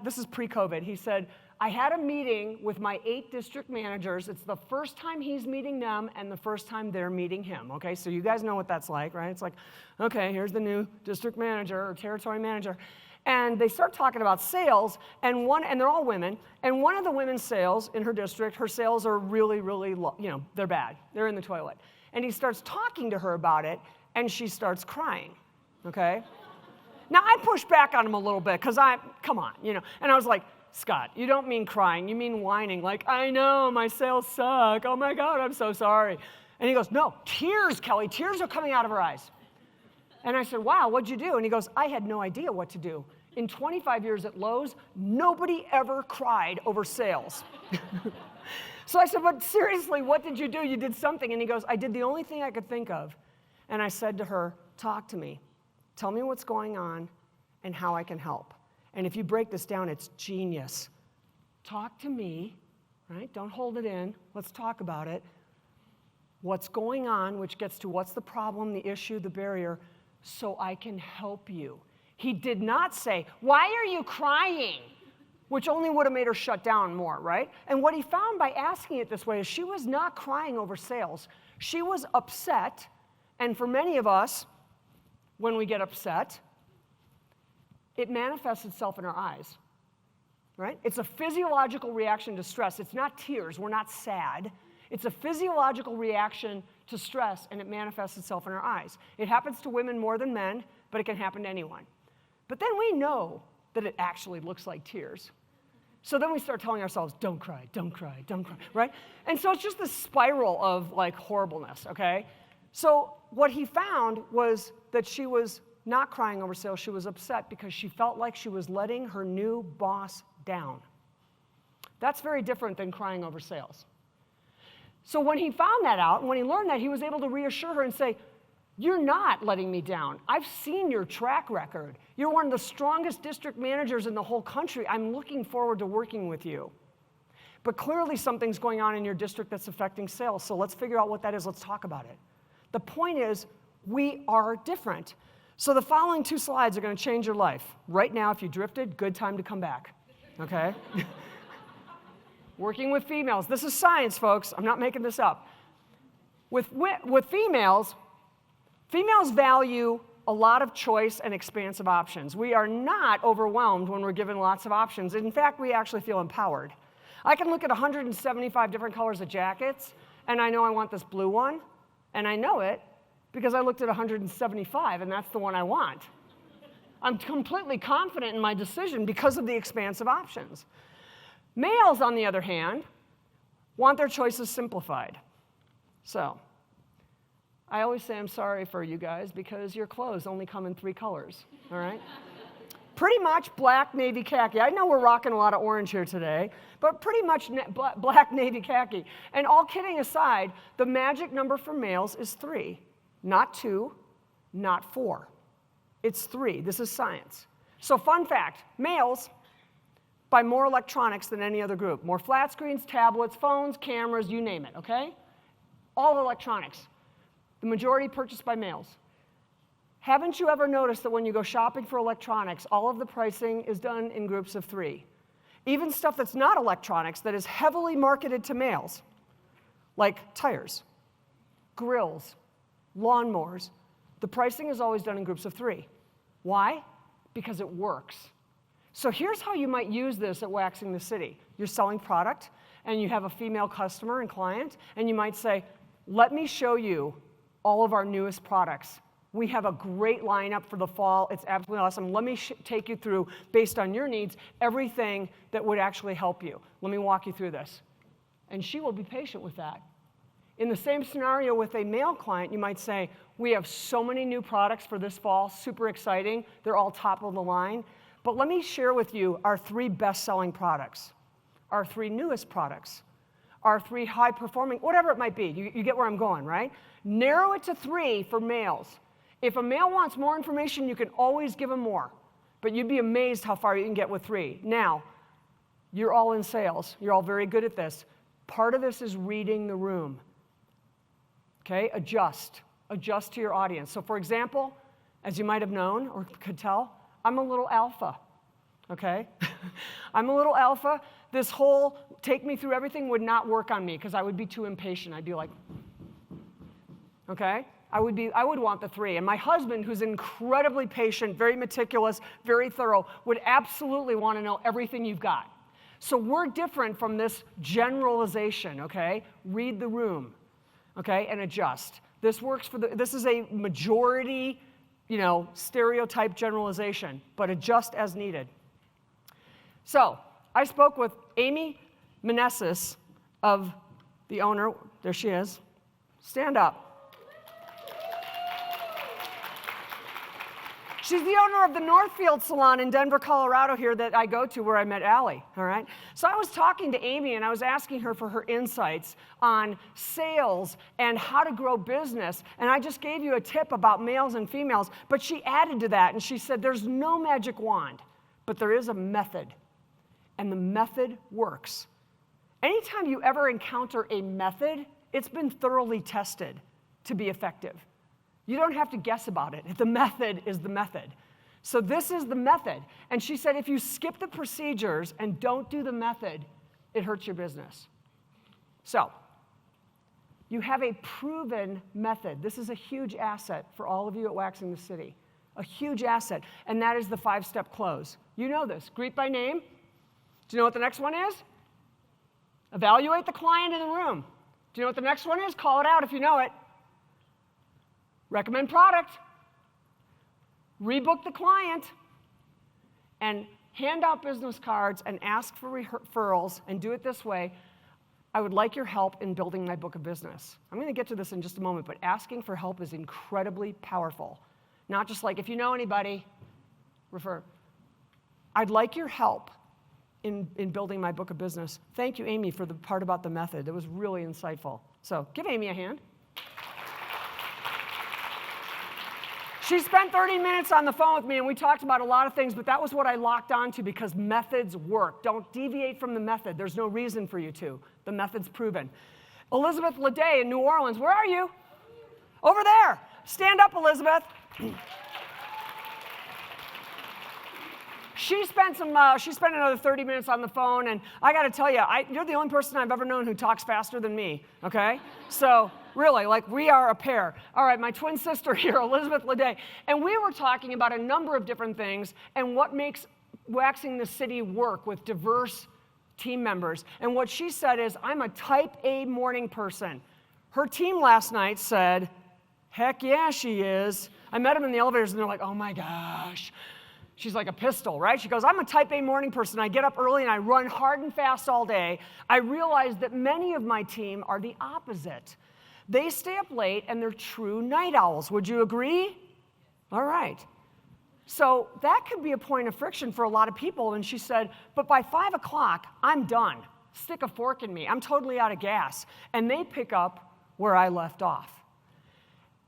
this is pre-COVID, he said, "I had a meeting with my 8 district managers. It's the first time he's meeting them and the first time they're meeting him." Okay, so you guys know what that's like, right? It's like, okay, here's the new district manager or territory manager. And they start talking about sales, and they're all women, and one of the women's sales in her district, her sales are really, really low, they're bad. They're in the toilet. And he starts talking to her about it, and she starts crying, okay? Now, I push back on him a little bit, because come on, And I was like, "Scott, you don't mean crying, you mean whining, like, 'I know, my sales suck, oh my God, I'm so sorry.'" And he goes, "No, tears, Kelly, tears are coming out of her eyes." And I said, "Wow, what'd you do?" And he goes, "I had no idea what to do. In 25 years at Lowe's, nobody ever cried over sales." So I said, "But seriously, what did you do? You did something." And he goes, "I did the only thing I could think of." And I said to her, "Talk to me. Tell me what's going on and how I can help. And if you break this down, it's genius. Talk to me, right? Don't hold it in. Let's talk about it. What's going on, which gets to what's the problem, the issue, the barrier, so I can help you. He did not say, why are you crying? Which only would have made her shut down more, right? And what he found by asking it this way is she was not crying over sales. She was upset, and for many of us, when we get upset, it manifests itself in our eyes, right? It's a physiological reaction to stress. It's not tears. We're not sad. It's a physiological reaction to stress, and it manifests itself in our eyes. It happens to women more than men, but it can happen to anyone. But then we know that it actually looks like tears. So then we start telling ourselves, don't cry, don't cry, don't cry, right? And so it's just this spiral of like horribleness, okay? So what he found was that she was not crying over sales, she was upset because she felt like she was letting her new boss down. That's very different than crying over sales. So when he found that out, and when he learned that, he was able to reassure her and say, you're not letting me down. I've seen your track record. You're one of the strongest district managers in the whole country. I'm looking forward to working with you. But clearly something's going on in your district that's affecting sales, so let's figure out what that is. Let's talk about it. The point is, we are different. So the following 2 slides are going to change your life. Right now, if you drifted, good time to come back, okay? Working with females. This is science, folks. I'm not making this up. With females, females value a lot of choice and expansive options. We are not overwhelmed when we're given lots of options. In fact, we actually feel empowered. I can look at 175 different colors of jackets, and I know I want this blue one, and I know it because I looked at 175, and that's the one I want. I'm completely confident in my decision because of the expansive options. Males, on the other hand, want their choices simplified. So, I always say I'm sorry for you guys because your clothes only come in 3 colors, all right? Pretty much black, navy, khaki. I know we're rocking a lot of orange here today, but pretty much black, navy, khaki. And all kidding aside, the magic number for males is 3, not 2, not 4. It's 3. This is science. So fun fact, males buy more electronics than any other group. More flat screens, tablets, phones, cameras, you name it, okay? All electronics. The majority purchased by males. Haven't you ever noticed that when you go shopping for electronics, all of the pricing is done in groups of 3? Even stuff that's not electronics that is heavily marketed to males, like tires, grills, lawnmowers, the pricing is always done in groups of 3. Why? Because it works. So here's how you might use this at Waxing the City. You're selling product, and you have a female customer and client, and you might say, let me show you all of our newest products. We have a great lineup for the fall. It's absolutely awesome. Let me take you through, based on your needs, everything that would actually help you. Let me walk you through this. And she will be patient with that. In the same scenario with a male client, you might say, we have so many new products for this fall, super exciting. They're all top of the line. But let me share with you our 3 best-selling products, our 3 newest products, our 3 high-performing, whatever it might be. You get where I'm going, right? Narrow it to 3 for males. If a male wants more information, you can always give him more. But you'd be amazed how far you can get with 3. Now, you're all in sales. You're all very good at this. Part of this is reading the room. Okay? Adjust. Adjust to your audience. So for example, as you might have known or could tell, I'm a little alpha. Okay? I'm a little alpha. This whole take me through everything would not work on me because I would be too impatient. I'd be like, okay? I would want the 3. And my husband, who's incredibly patient, very meticulous, very thorough, would absolutely want to know everything you've got. So we're different from this generalization, okay? Read the room, okay, and adjust. This works for this is a majority, stereotype generalization, but adjust as needed. So I spoke with Amy Meneses, of the owner. There she is. Stand up. She's the owner of the Northfield Salon in Denver, Colorado here that I go to where I met Allie, all right? So I was talking to Amy and I was asking her for her insights on sales and how to grow business. And I just gave you a tip about males and females, but she added to that and she said there's no magic wand, but there is a method. And the method works. Anytime you ever encounter a method, it's been thoroughly tested to be effective. You don't have to guess about it. The method is the method. So this is the method. And she said if you skip the procedures and don't do the method, it hurts your business. So you have a proven method. This is a huge asset for all of you at Waxing the City. A huge asset. And that is the 5-step close. You know this. Greet by name. Do you know what the next one is? Evaluate the client in the room. Do you know what the next one is? Call it out if you know it. Recommend product, rebook the client, and hand out business cards and ask for referrals and do it this way. I would like your help in building my book of business. I'm going to get to this in just a moment, but asking for help is incredibly powerful. Not just like, if you know anybody, refer. I'd like your help in building my book of business. Thank you, Amy, for the part about the method. It was really insightful. So give Amy a hand. She spent 30 minutes on the phone with me, and we talked about a lot of things, but that was what I locked onto because methods work. Don't deviate from the method. There's no reason for you to. The method's proven. Elizabeth Leday in New Orleans, where are you? Over there. Stand up, Elizabeth. She spent another 30 minutes on the phone, and I got to tell you, you're the only person I've ever known who talks faster than me, okay? So really, like, we are a pair. All right, my twin sister here, Elizabeth Leday, and we were talking about a number of different things and what makes Waxing the City work with diverse team members. And what she said is, I'm a type A morning person. Her team last night said, heck yeah, she is. I met them in the elevators, and they're like, oh my gosh. She's like a pistol, right? She goes, I'm a type A morning person. I get up early and I run hard and fast all day. I realize that many of my team are the opposite. They stay up late and they're true night owls. Would you agree? All right. So that could be a point of friction for a lot of people. And she said, but by 5 o'clock, I'm done. Stick a fork in me. I'm totally out of gas. And they pick up where I left off.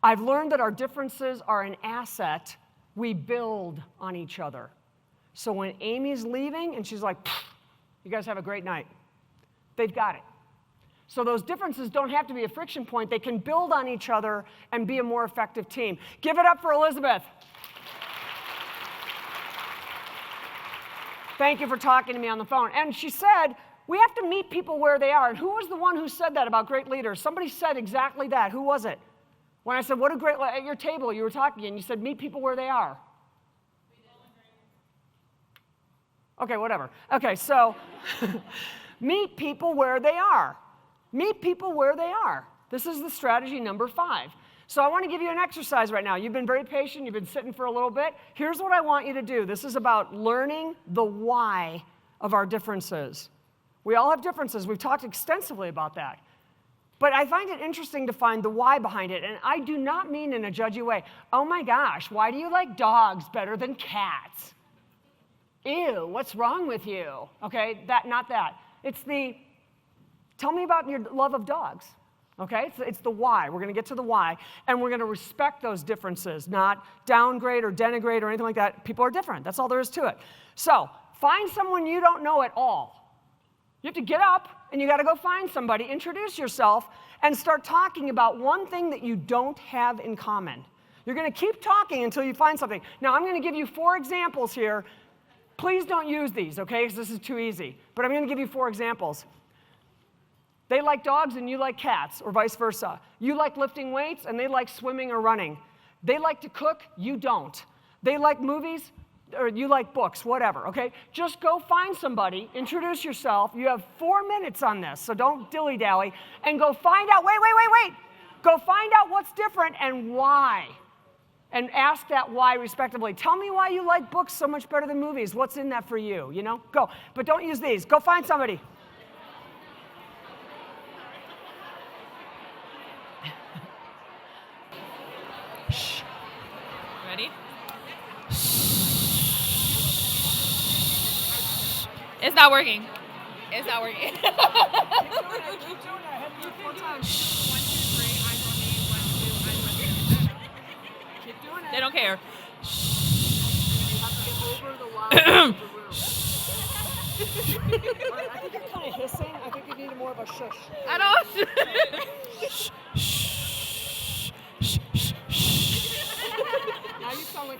I've learned that our differences are an asset. We build on each other. So when Amy's leaving and she's like, you guys have a great night, they've got it. So those differences don't have to be a friction point. They can build on each other and be a more effective team. Give it up for Elizabeth. Thank you for talking to me on the phone. And she said, we have to meet people where they are. And who was the one who said that about great leaders? Somebody said exactly that. Who was it? When I said, what a great, at your table you were talking and you said, meet people where they are. Okay, whatever. Okay, so meet people where they are. Meet people where they are. This is the strategy number 5. So I want to give you an exercise right now. You've been very patient. You've been sitting for a little bit. Here's what I want you to do. This is about learning the why of our differences. We all have differences. We've talked extensively about that. But I find it interesting to find the why behind it. And I do not mean in a judgy way. Oh my gosh, why do you like dogs better than cats? Ew, what's wrong with you? Okay, not that. It's the, tell me about your love of dogs. Okay, it's the why. We're going to get to the why. And we're going to respect those differences, not downgrade or denigrate or anything like that. People are different. That's all there is to it. So find someone you don't know at all. You have to get up and you got to go find somebody, introduce yourself, and start talking about one thing that you don't have in common. You're going to keep talking until you find something. Now, I'm going to give you 4 examples here. Please don't use these, okay, because this is too easy. But I'm going to give you 4 examples. They like dogs and you like cats, or vice versa. You like lifting weights and they like swimming or running. They like to cook, you don't. They like movies, or you like books, whatever, okay? Just go find somebody, introduce yourself. You have 4 minutes on this, so don't dilly-dally, and go find out, wait. Go find out what's different and why. And ask that why respectively. Tell me why you like books so much better than movies. What's in that for you, you know? Go, but don't use these. Go find somebody. Ready? It's not working. It's not working. They don't care. I think you're kind of hissing. I think you need more of a shush. I don't. Now you sound like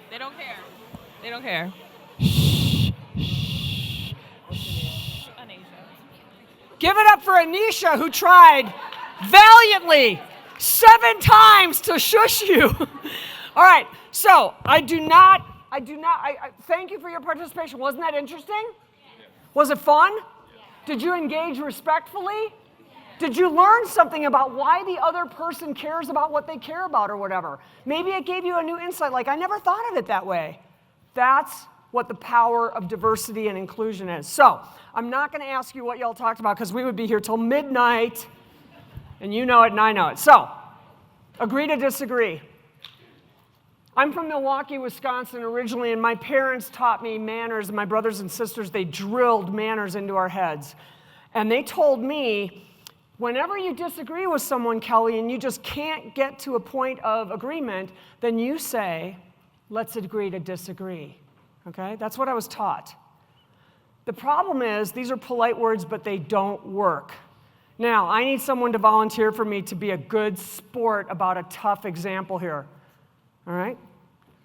They don't care. They don't care. Give it up for Anisha, who tried valiantly 7 times to shush you. All right, so I thank you for your participation. Wasn't that interesting? Was it fun? Did you engage respectfully? Did you learn something about why the other person cares about what they care about or whatever? Maybe it gave you a new insight, like, I never thought of it that way. That's what the power of diversity and inclusion is. So, I'm not going to ask you what y'all talked about because we would be here till midnight, and you know it and I know it. So, agree to disagree. I'm from Milwaukee, Wisconsin originally, and my parents taught me manners, and my brothers and sisters, they drilled manners into our heads. And they told me, whenever you disagree with someone, Kelly, and you just can't get to a point of agreement, then you say, let's agree to disagree. Okay? That's what I was taught. The problem is, these are polite words, but they don't work. Now, I need someone to volunteer for me to be a good sport about a tough example here. All right?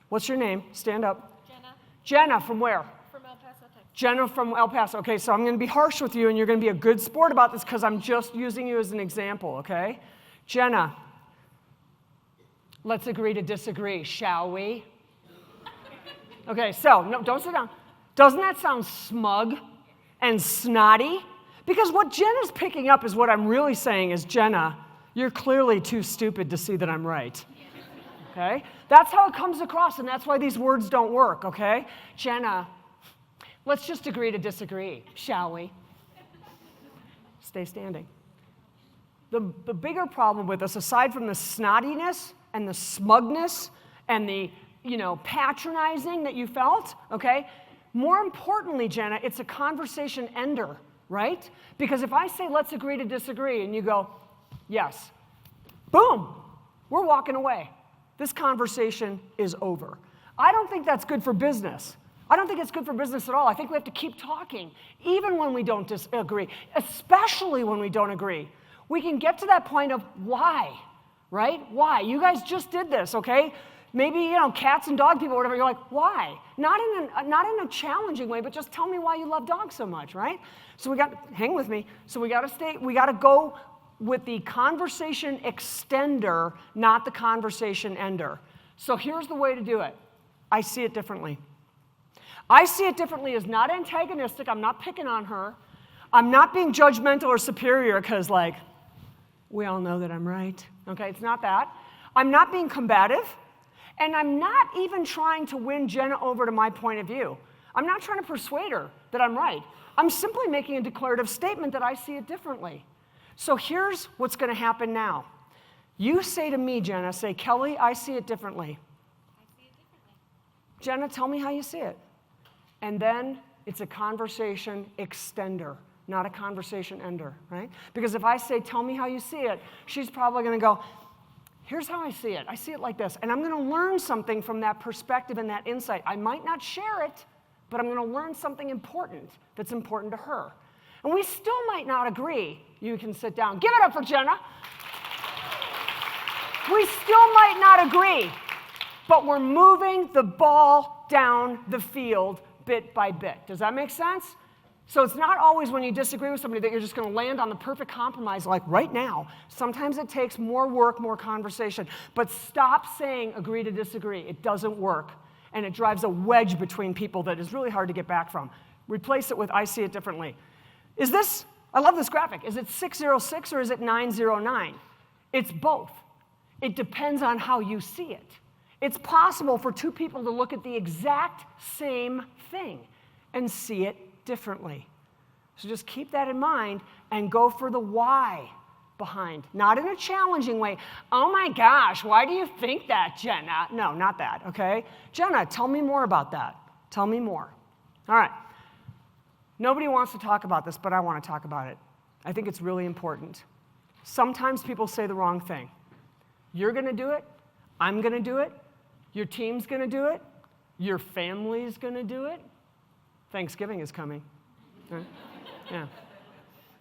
What's your name? Stand up. Jenna. Jenna, from where? From El Paso, Texas. Jenna from El Paso. Okay, so I'm going to be harsh with you, and you're going to be a good sport about this because I'm just using you as an example, okay? Jenna, let's agree to disagree, shall we? Okay, so, no, don't sit down. Doesn't that sound smug and snotty? Because what Jenna's picking up is what I'm really saying is, Jenna, you're clearly too stupid to see that I'm right. Okay? That's how it comes across, and that's why these words don't work, okay? Jenna, let's just agree to disagree, shall we? Stay standing. The bigger problem with this, aside from the snottiness and the smugness and the, patronizing that you felt, okay? More importantly, Jenna, it's a conversation ender, right? Because if I say, let's agree to disagree, and you go, yes, boom, we're walking away. This conversation is over. I don't think that's good for business. I don't think it's good for business at all. I think we have to keep talking, even when we don't disagree, especially when we don't agree. We can get to that point of why, right? Why? You guys just did this, okay? Maybe, cats and dog people or whatever, you're like, why? Not in a challenging way, but just tell me why you love dogs so much, right? So hang with me. So we got to go with the conversation extender, not the conversation ender. So here's the way to do it. I see it differently. I see it differently as not antagonistic. I'm not picking on her. I'm not being judgmental or superior because, we all know that I'm right. Okay, it's not that. I'm not being combative. And I'm not even trying to win Jenna over to my point of view. I'm not trying to persuade her that I'm right. I'm simply making a declarative statement that I see it differently. So here's what's going to happen now. You say to me, Jenna, say, Kelly, I see it differently. I see it differently. Jenna, tell me how you see it. And then it's a conversation extender, not a conversation ender, right? Because if I say, tell me how you see it, she's probably going to go, here's how I see it. I see it like this. And I'm going to learn something from that perspective and that insight. I might not share it, but I'm going to learn something important that's important to her. And we still might not agree. You can sit down. Give it up for Jenna. We still might not agree, but we're moving the ball down the field bit by bit. Does that make sense? So it's not always when you disagree with somebody that you're just going to land on the perfect compromise like right now. Sometimes it takes more work, more conversation. But stop saying agree to disagree. It doesn't work. And it drives a wedge between people that is really hard to get back from. Replace it with I see it differently. I love this graphic. Is it 606 or is it 909? It's both. It depends on how you see it. It's possible for two people to look at the exact same thing and see it differently. So just keep that in mind and go for the why behind. Not in a challenging way. Oh my gosh, why do you think that, Jenna? No, not that, okay? Jenna, tell me more about that. Tell me more. All right. Nobody wants to talk about this, but I want to talk about it. I think it's really important. Sometimes people say the wrong thing. You're going to do it. I'm going to do it. Your team's going to do it. Your family's going to do it. Thanksgiving is coming. Right? Yeah.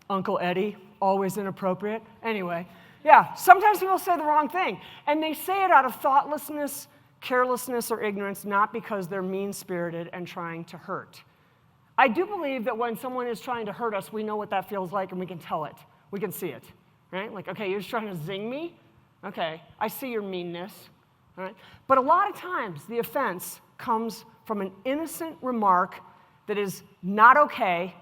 Uncle Eddie, always inappropriate. Anyway, yeah, sometimes people say the wrong thing. And they say it out of thoughtlessness, carelessness, or ignorance, not because they're mean-spirited and trying to hurt. I do believe that when someone is trying to hurt us, we know what that feels like and we can tell it. We can see it, right? Like, okay, you're just trying to zing me? Okay, I see your meanness, all right? But a lot of times, the offense comes from an innocent remark that is not okay,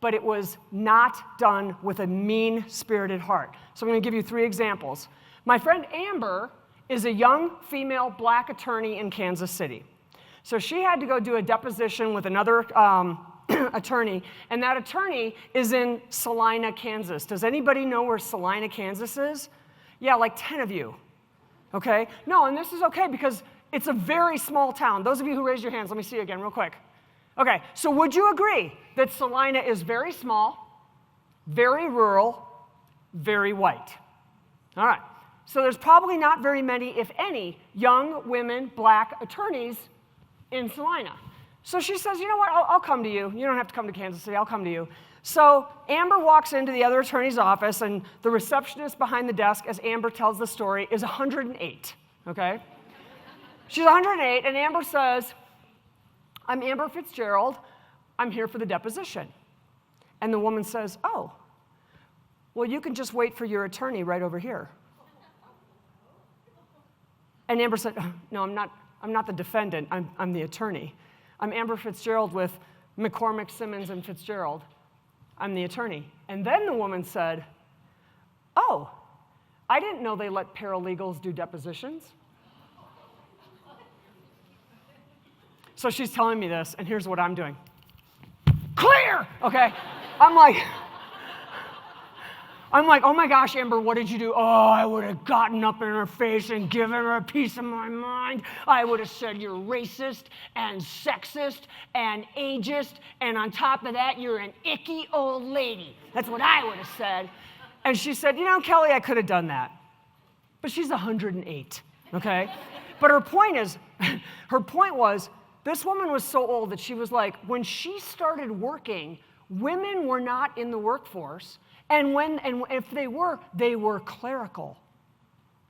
but it was not done with a mean-spirited heart. So I'm going to give you 3 examples. My friend Amber is a young female black attorney in Kansas City. So she had to go do a deposition with another attorney, and that attorney is in Salina, Kansas. Does anybody know where Salina, Kansas is? Yeah, like 10 of you, okay? No, and this is okay because it's a very small town. Those of you who raised your hands, let me see you again real quick. Okay, so would you agree that Salina is very small, very rural, very white? All right, so there's probably not very many, if any, young women, black attorneys in Salina. So she says, you know what, I'll come to you. You don't have to come to Kansas City, I'll come to you. So Amber walks into the other attorney's office, and the receptionist behind the desk, as Amber tells the story, is 108, okay? She's 108, and Amber says, I'm Amber Fitzgerald. I'm here for the deposition. And the woman says, oh, well, you can just wait for your attorney right over here. And Amber said, no, I'm not the defendant. I'm the attorney. I'm Amber Fitzgerald with McCormick, Simmons, and Fitzgerald. I'm the attorney. And then the woman said, oh, I didn't know they let paralegals do depositions. So she's telling me this, and here's what I'm doing. Clear! Okay? I'm like, oh my gosh, Amber, what did you do? Oh, I would have gotten up in her face and given her a piece of my mind. I would have said you're racist and sexist and ageist, and on top of that, you're an icky old lady. That's what I would have said. And she said, you know, Kelly, I could have done that. But she's 108, okay? But her point was, this woman was so old that she was like, when she started working, women were not in the workforce. And if they were clerical,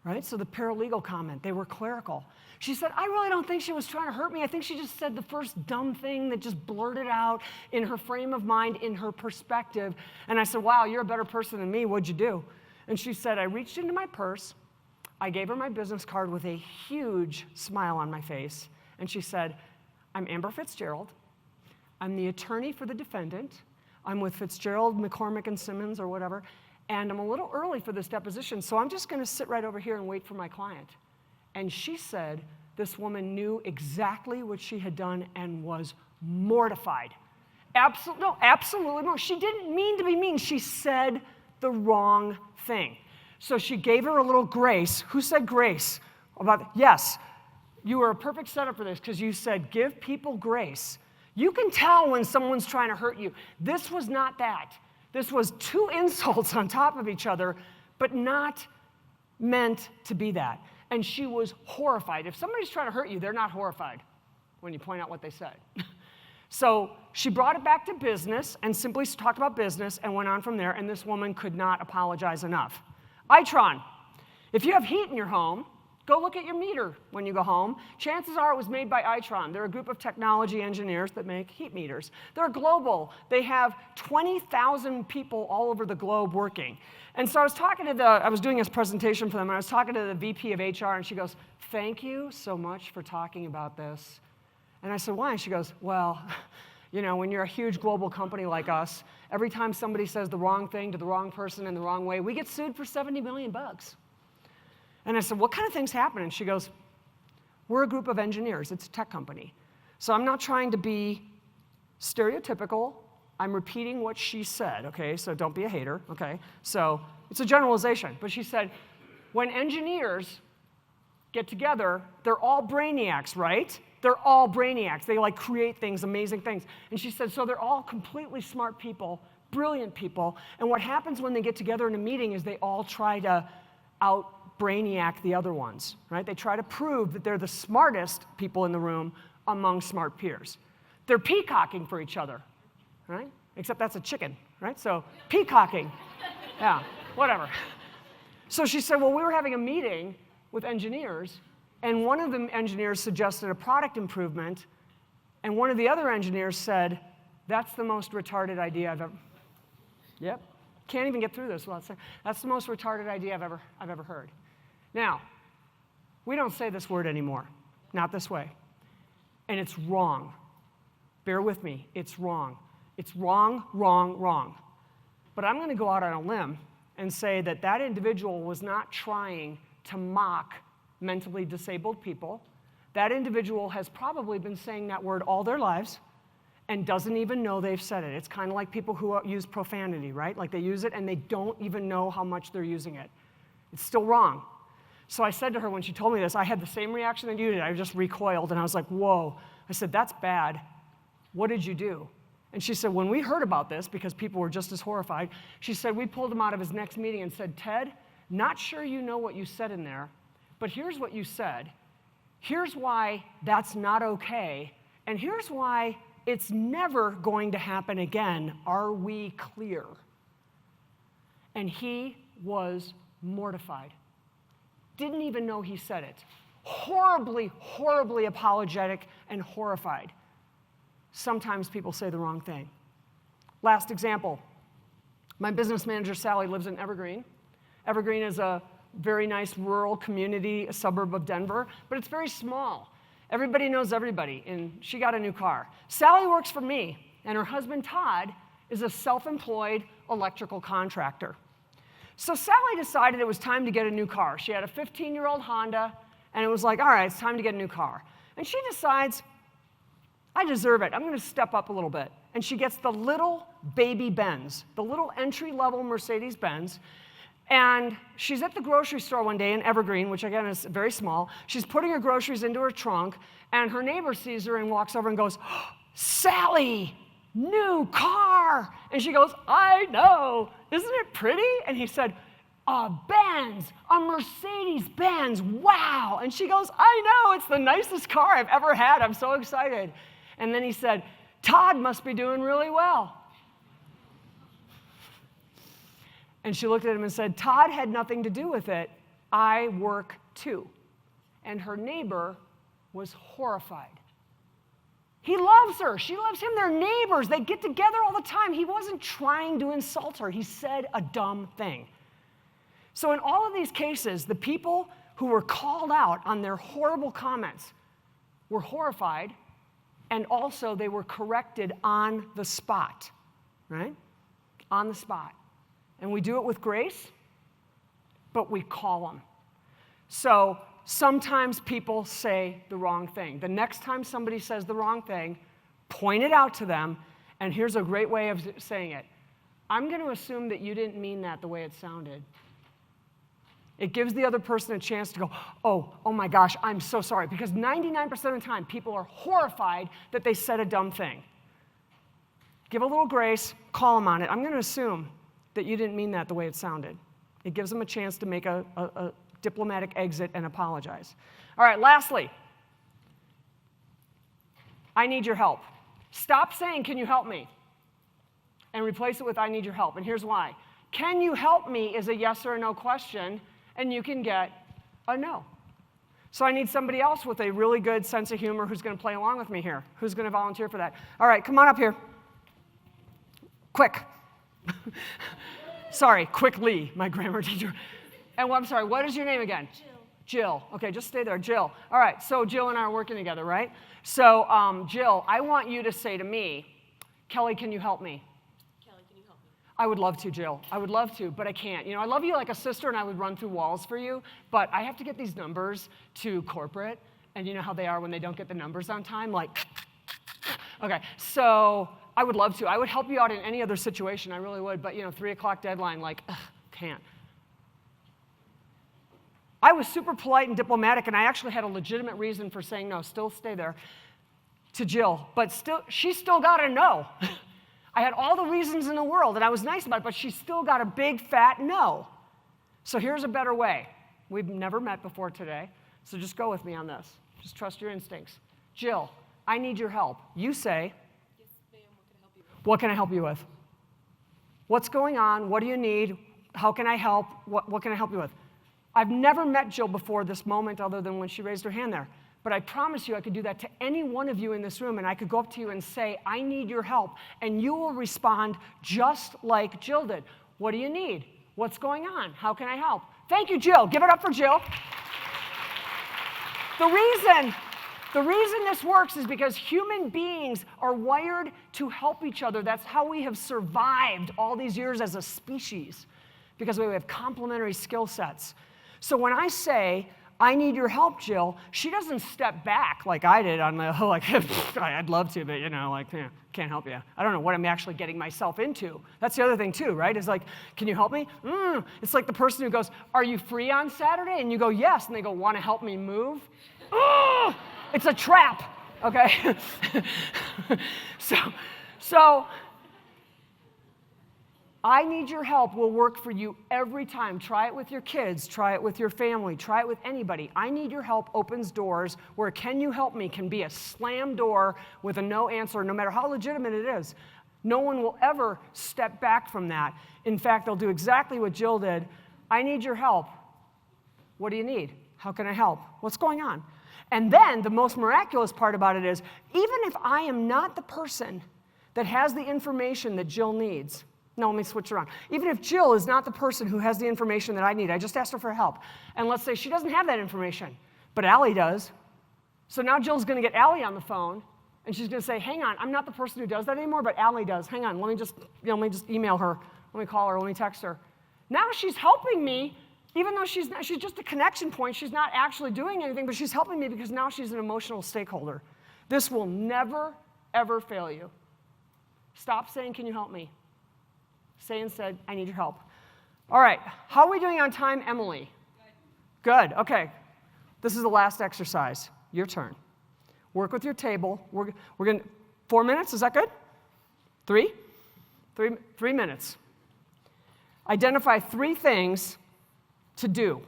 right? So the paralegal comment, they were clerical. She said, I really don't think she was trying to hurt me. I think she just said the first dumb thing that just blurted out in her frame of mind, in her perspective. And I said, wow, you're a better person than me. What'd you do? And she said, I reached into my purse. I gave her my business card with a huge smile on my face. And she said, I'm Amber Fitzgerald. I'm the attorney for the defendant. I'm with Fitzgerald, McCormick, and Simmons, or whatever, and I'm a little early for this deposition, so I'm just going to sit right over here and wait for my client. And she said this woman knew exactly what she had done and was mortified. Absolutely no. She didn't mean to be mean. She said the wrong thing. So she gave her a little grace. Who said grace? Yes, you were a perfect setup for this because you said give people grace. You can tell when someone's trying to hurt you. This was not that. This was 2 insults on top of each other, but not meant to be that. And she was horrified. If somebody's trying to hurt you, they're not horrified when you point out what they said. So she brought it back to business and simply talked about business and went on from there, and this woman could not apologize enough. Itron, if you have heat in your home, go look at your meter when you go home. Chances are it was made by Itron. They're a group of technology engineers that make heat meters. They're global. They have 20,000 people all over the globe working. And so I was doing this presentation for them, and I was talking to the VP of HR, and she goes, thank you so much for talking about this. And I said, why? And she goes, well, you know, when you're a huge global company like us, every time somebody says the wrong thing to the wrong person in the wrong way, we get sued for $70 million. And I said, what kind of things happen? And she goes, we're a group of engineers. It's a tech company. So I'm not trying to be stereotypical. I'm repeating what she said, okay? So don't be a hater, okay? So it's a generalization. But she said, when engineers get together, they're all brainiacs, right? They're all brainiacs. They like create things, amazing things. And she said, so they're all completely smart people, brilliant people. And what happens when they get together in a meeting is they all try to out-brainiac the other ones, right? They try to prove that they're the smartest people in the room among smart peers. They're peacocking for each other, right? Except that's a chicken, right? So peacocking, yeah, whatever. So she said, well, we were having a meeting with engineers, and one of the engineers suggested a product improvement, and one of the other engineers said, that's the most retarded idea I've ever, yep, can't even get through this without saying, that's the most retarded idea I've ever heard. Now, we don't say this word anymore, not this way, and it's wrong. Bear with me, it's wrong. It's wrong, wrong, wrong. But I'm going to go out on a limb and say that that individual was not trying to mock mentally disabled people. That individual has probably been saying that word all their lives and doesn't even know they've said it. It's kind of like people who use profanity, right? Like they use it and they don't even know how much they're using it. It's still wrong. So I said to her when she told me this, I had the same reaction that you did. I just recoiled and I was like, whoa. I said, that's bad. What did you do? And she said, when we heard about this, because people were just as horrified, she said, we pulled him out of his next meeting and said, Ted, not sure you know what you said in there, but here's what you said. Here's why that's not okay, and here's why it's never going to happen again. Are we clear? And he was mortified. Didn't even know he said it. Horribly, horribly apologetic and horrified. Sometimes people say the wrong thing. Last example. My business manager, Sally, lives in Evergreen. Evergreen is a very nice rural community, a suburb of Denver, but it's very small. Everybody knows everybody, and she got a new car. Sally works for me, and her husband, Todd, is a self-employed electrical contractor. So Sally decided it was time to get a new car. She had a 15-year-old Honda, and it was like, all right, it's time to get a new car. And she decides, I deserve it. I'm going to step up a little bit. And she gets the little baby Benz, the little entry-level Mercedes-Benz. And she's at the grocery store one day in Evergreen, which again is very small. She's putting her groceries into her trunk, and her neighbor sees her and walks over and goes, Sally, new car. And she goes, I know. Isn't it pretty? And he said, a Benz, a Mercedes-Benz, wow. And she goes, I know, it's the nicest car I've ever had. I'm so excited. And then he said, Todd must be doing really well. And she looked at him and said, Todd had nothing to do with it. I work too. And her neighbor was horrified. He loves her. She loves him. They're neighbors. They get together all the time. He wasn't trying to insult her. He said a dumb thing. So in all of these cases, the people who were called out on their horrible comments were horrified, and also they were corrected on the spot, right? On the spot. And we do it with grace, but we call them. So sometimes people say the wrong thing. The next time somebody says the wrong thing, point it out to them, and here's a great way of saying it. I'm going to assume that you didn't mean that the way it sounded. It gives the other person a chance to go, oh my gosh, I'm so sorry. Because 99% of the time, people are horrified that they said a dumb thing. Give a little grace, call them on it. I'm going to assume that you didn't mean that the way it sounded. It gives them a chance to make a diplomatic exit and apologize. All right, lastly, I need your help. Stop saying, can you help me? And replace it with, I need your help. And here's why. Can you help me is a yes or a no question, and you can get a no. So I need somebody else with a really good sense of humor who's going to play along with me here. Who's going to volunteer for that? All right, come on up here. Quick. Sorry, quickly, my grammar teacher. And I'm sorry, what is your name again? Jill. Okay, just stay there, Jill. All right, so Jill and I are working together, right? So Jill, I want you to say to me, Kelly, can you help me? Kelly, can you help me? I would love to, Jill. I would love to, but I can't. You know, I love you like a sister, and I would run through walls for you, but I have to get these numbers to corporate, and you know how they are when they don't get the numbers on time? Like, okay, so I would love to. I would help you out in any other situation. I really would, but, you know, 3 o'clock deadline, like, can't. I was super polite and diplomatic, and I actually had a legitimate reason for saying no, still stay there, to Jill. But still, she still got a no. I had all the reasons in the world, and I was nice about it, but she still got a big, fat no. So here's a better way. We've never met before today, so just go with me on this. Just trust your instincts. Jill, I need your help. You say, yes, ma'am, what can I help you with? What's going on? What do you need? How can I help? What can I help you with? I've never met Jill before this moment other than when she raised her hand there. But I promise you I could do that to any one of you in this room, and I could go up to you and say, I need your help. And you will respond just like Jill did. What do you need? What's going on? How can I help? Thank you, Jill. Give it up for Jill. The reason this works is because human beings are wired to help each other. That's how we have survived all these years as a species, because we have complementary skill sets. So when I say, I need your help, Jill, she doesn't step back like I did on the, like, I'd love to, but, can't help you. I don't know what I'm actually getting myself into. That's the other thing, too, right? It's like, can you help me? It's like the person who goes, are you free on Saturday? And you go, yes. And they go, want to help me move? It's a trap, okay? So, I need your help will work for you every time. Try it with your kids. Try it with your family. Try it with anybody. I need your help opens doors where can you help me can be a slam door with a no answer, no matter how legitimate it is. No one will ever step back from that. In fact, they'll do exactly what Jill did. I need your help. What do you need? How can I help? What's going on? And then the most miraculous part about it is, even if I am not the person that has the information that Jill needs, no, let me switch around. Even if Jill is not the person who has the information that I need, I just asked her for help. And let's say she doesn't have that information, but Allie does. So now Jill's going to get Allie on the phone, and she's going to say, hang on, I'm not the person who does that anymore, but Allie does. Hang on, let me just email her. Let me call her. Let me text her. Now she's helping me, even though she's just a connection point. She's not actually doing anything, but she's helping me because now she's an emotional stakeholder. This will never, ever fail you. Stop saying, can you help me? Say instead, I need your help. All right, how are we doing on time, Emily? Good, okay. This is the last exercise. Your turn. Work with your table. We're going to, 4 minutes, is that good? 3 minutes. Identify 3 things to do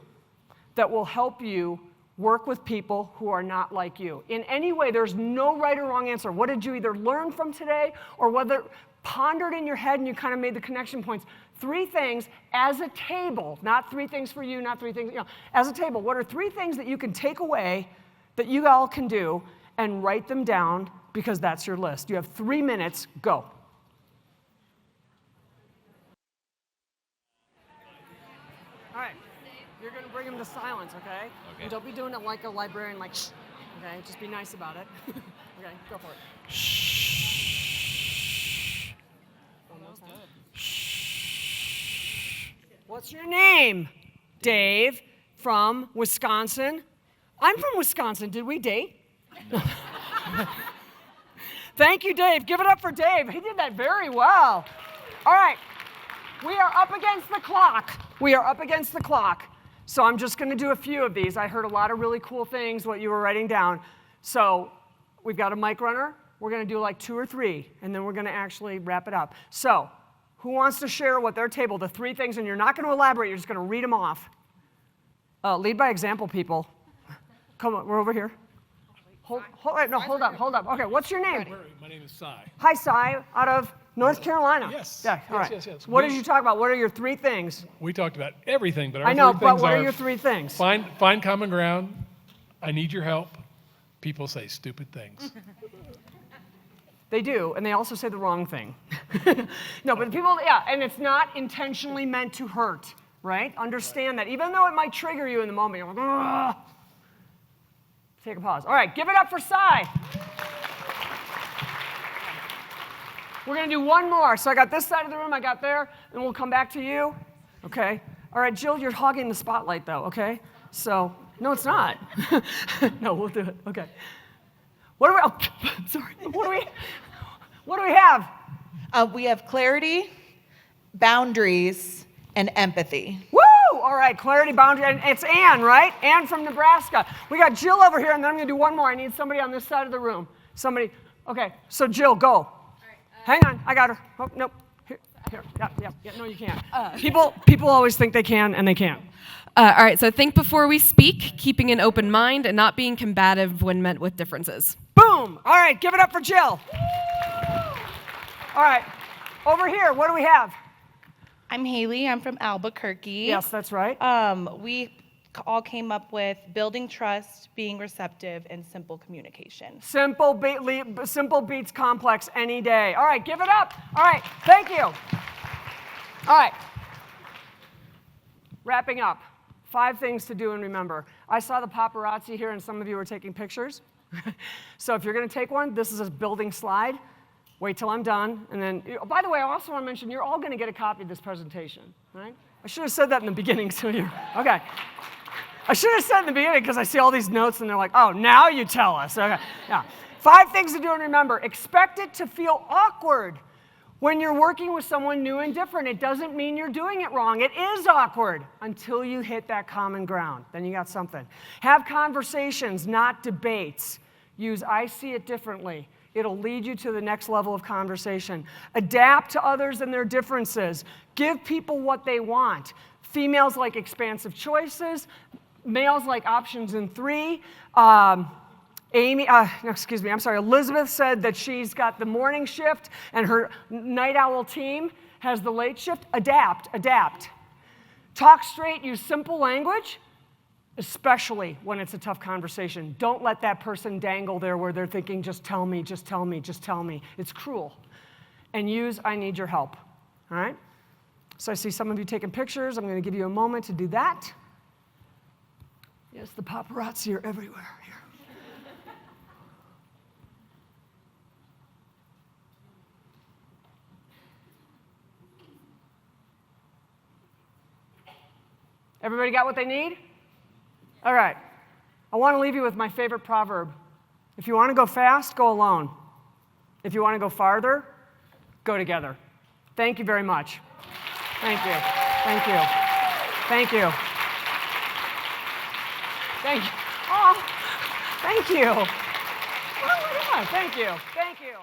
that will help you work with people who are not like you. In any way, there's no right or wrong answer. What did you either learn from today or whether pondered in your head and you kind of made the connection points? 3 things as a table, not 3 things for you, not 3 things, as a table. What are 3 things that you can take away that you all can do and write them down because that's your list? You have 3 minutes, go. All right, you're going to bring them to silence, okay? And don't be doing it like a librarian, like, shh, okay? Just be nice about it. Okay, go for it. Shh. What's your name? Dave from Wisconsin. I'm from Wisconsin. Did we date? No. Thank you, Dave. Give it up for Dave. He did that very well. All right. We are up against the clock. We are up against the clock. So I'm just going to do a few of these. I heard a lot of really cool things, what you were writing down. So we've got a mic runner. We're going to do like 2 or 3, and then we're going to actually wrap it up. So who wants to share what their table, the 3 things, and you're not going to elaborate, you're just going to read them off. Lead by example, people. Come on, we're over here. Hold up. Okay, what's your name? My name is Cy. Hi, Cy, out of North Carolina. Yes. Yeah, all right. Yes. What did you talk about? What are your 3 things? We talked about everything, but our I know, 3 but things what are your 3 things? Find common ground. I need your help. People say stupid things. They do, and they also say the wrong thing. No, but people, and it's not intentionally meant to hurt, right? Understand that. Even though it might trigger you in the moment, you're like, ugh. Take a pause. All right, give it up for Cy. We're going to do 1 more. So I got this side of the room, I got there, and we'll come back to you. Okay? All right, Jill, you're hogging the spotlight, though, okay? So, no, it's not. No, we'll do it. Okay. What do we, sorry. What do we have? We have clarity, boundaries, and empathy. Woo! All All right, clarity, boundary, and it's Ann, right? Ann from Nebraska. We got Jill over here, and then I'm going to do one more. I need somebody on this side of the room. Somebody. Okay, so Jill, go. All right, hang on, I got her. Oh, nope. Here. Yeah, no, you can't. People always think they can, and they can't. All right, so think before we speak, keeping an open mind, and not being combative when met with differences. Boom! All right, give it up for Jill. All right, over here, what do we have? I'm Haley. I'm from Albuquerque. Yes, that's right. We all came up with building trust, being receptive, and simple communication. Simple beats complex any day. All right, give it up. All right, thank you. All right, wrapping up. 5 things to do and remember. I saw the paparazzi here, and some of you were taking pictures. So if you're going to take one, this is a building slide. Wait till I'm done, and then, by the way, I also want to mention, you're all going to get a copy of this presentation, right? I should have said that in the beginning, so you, okay. I should have said in the beginning, because I see all these notes, and they're like, oh, now you tell us. Okay, yeah. 5 things to do and remember. Expect it to feel awkward when you're working with someone new and different. It doesn't mean you're doing it wrong. It is awkward until you hit that common ground. Then you got something. Have conversations, not debates. Use I see it differently. It'll lead you to the next level of conversation. Adapt to others and their differences. Give people what they want. Females like expansive choices. Males like options in 3. Elizabeth said that she's got the morning shift and her night owl team has the late shift. Adapt. Talk straight, use simple language, especially when it's a tough conversation. Don't let that person dangle there where they're thinking, just tell me, just tell me, just tell me. It's cruel. And use I need your help, all right? So I see some of you taking pictures. I'm going to give you a moment to do that. Yes, the paparazzi are everywhere here. Everybody got what they need? All right. I want to leave you with my favorite proverb. If you want to go fast, go alone. If you want to go farther, go together. Thank you very much. Thank you. Thank you. Thank you. Thank you. Oh, thank you. Oh, my God. Thank you. Thank you.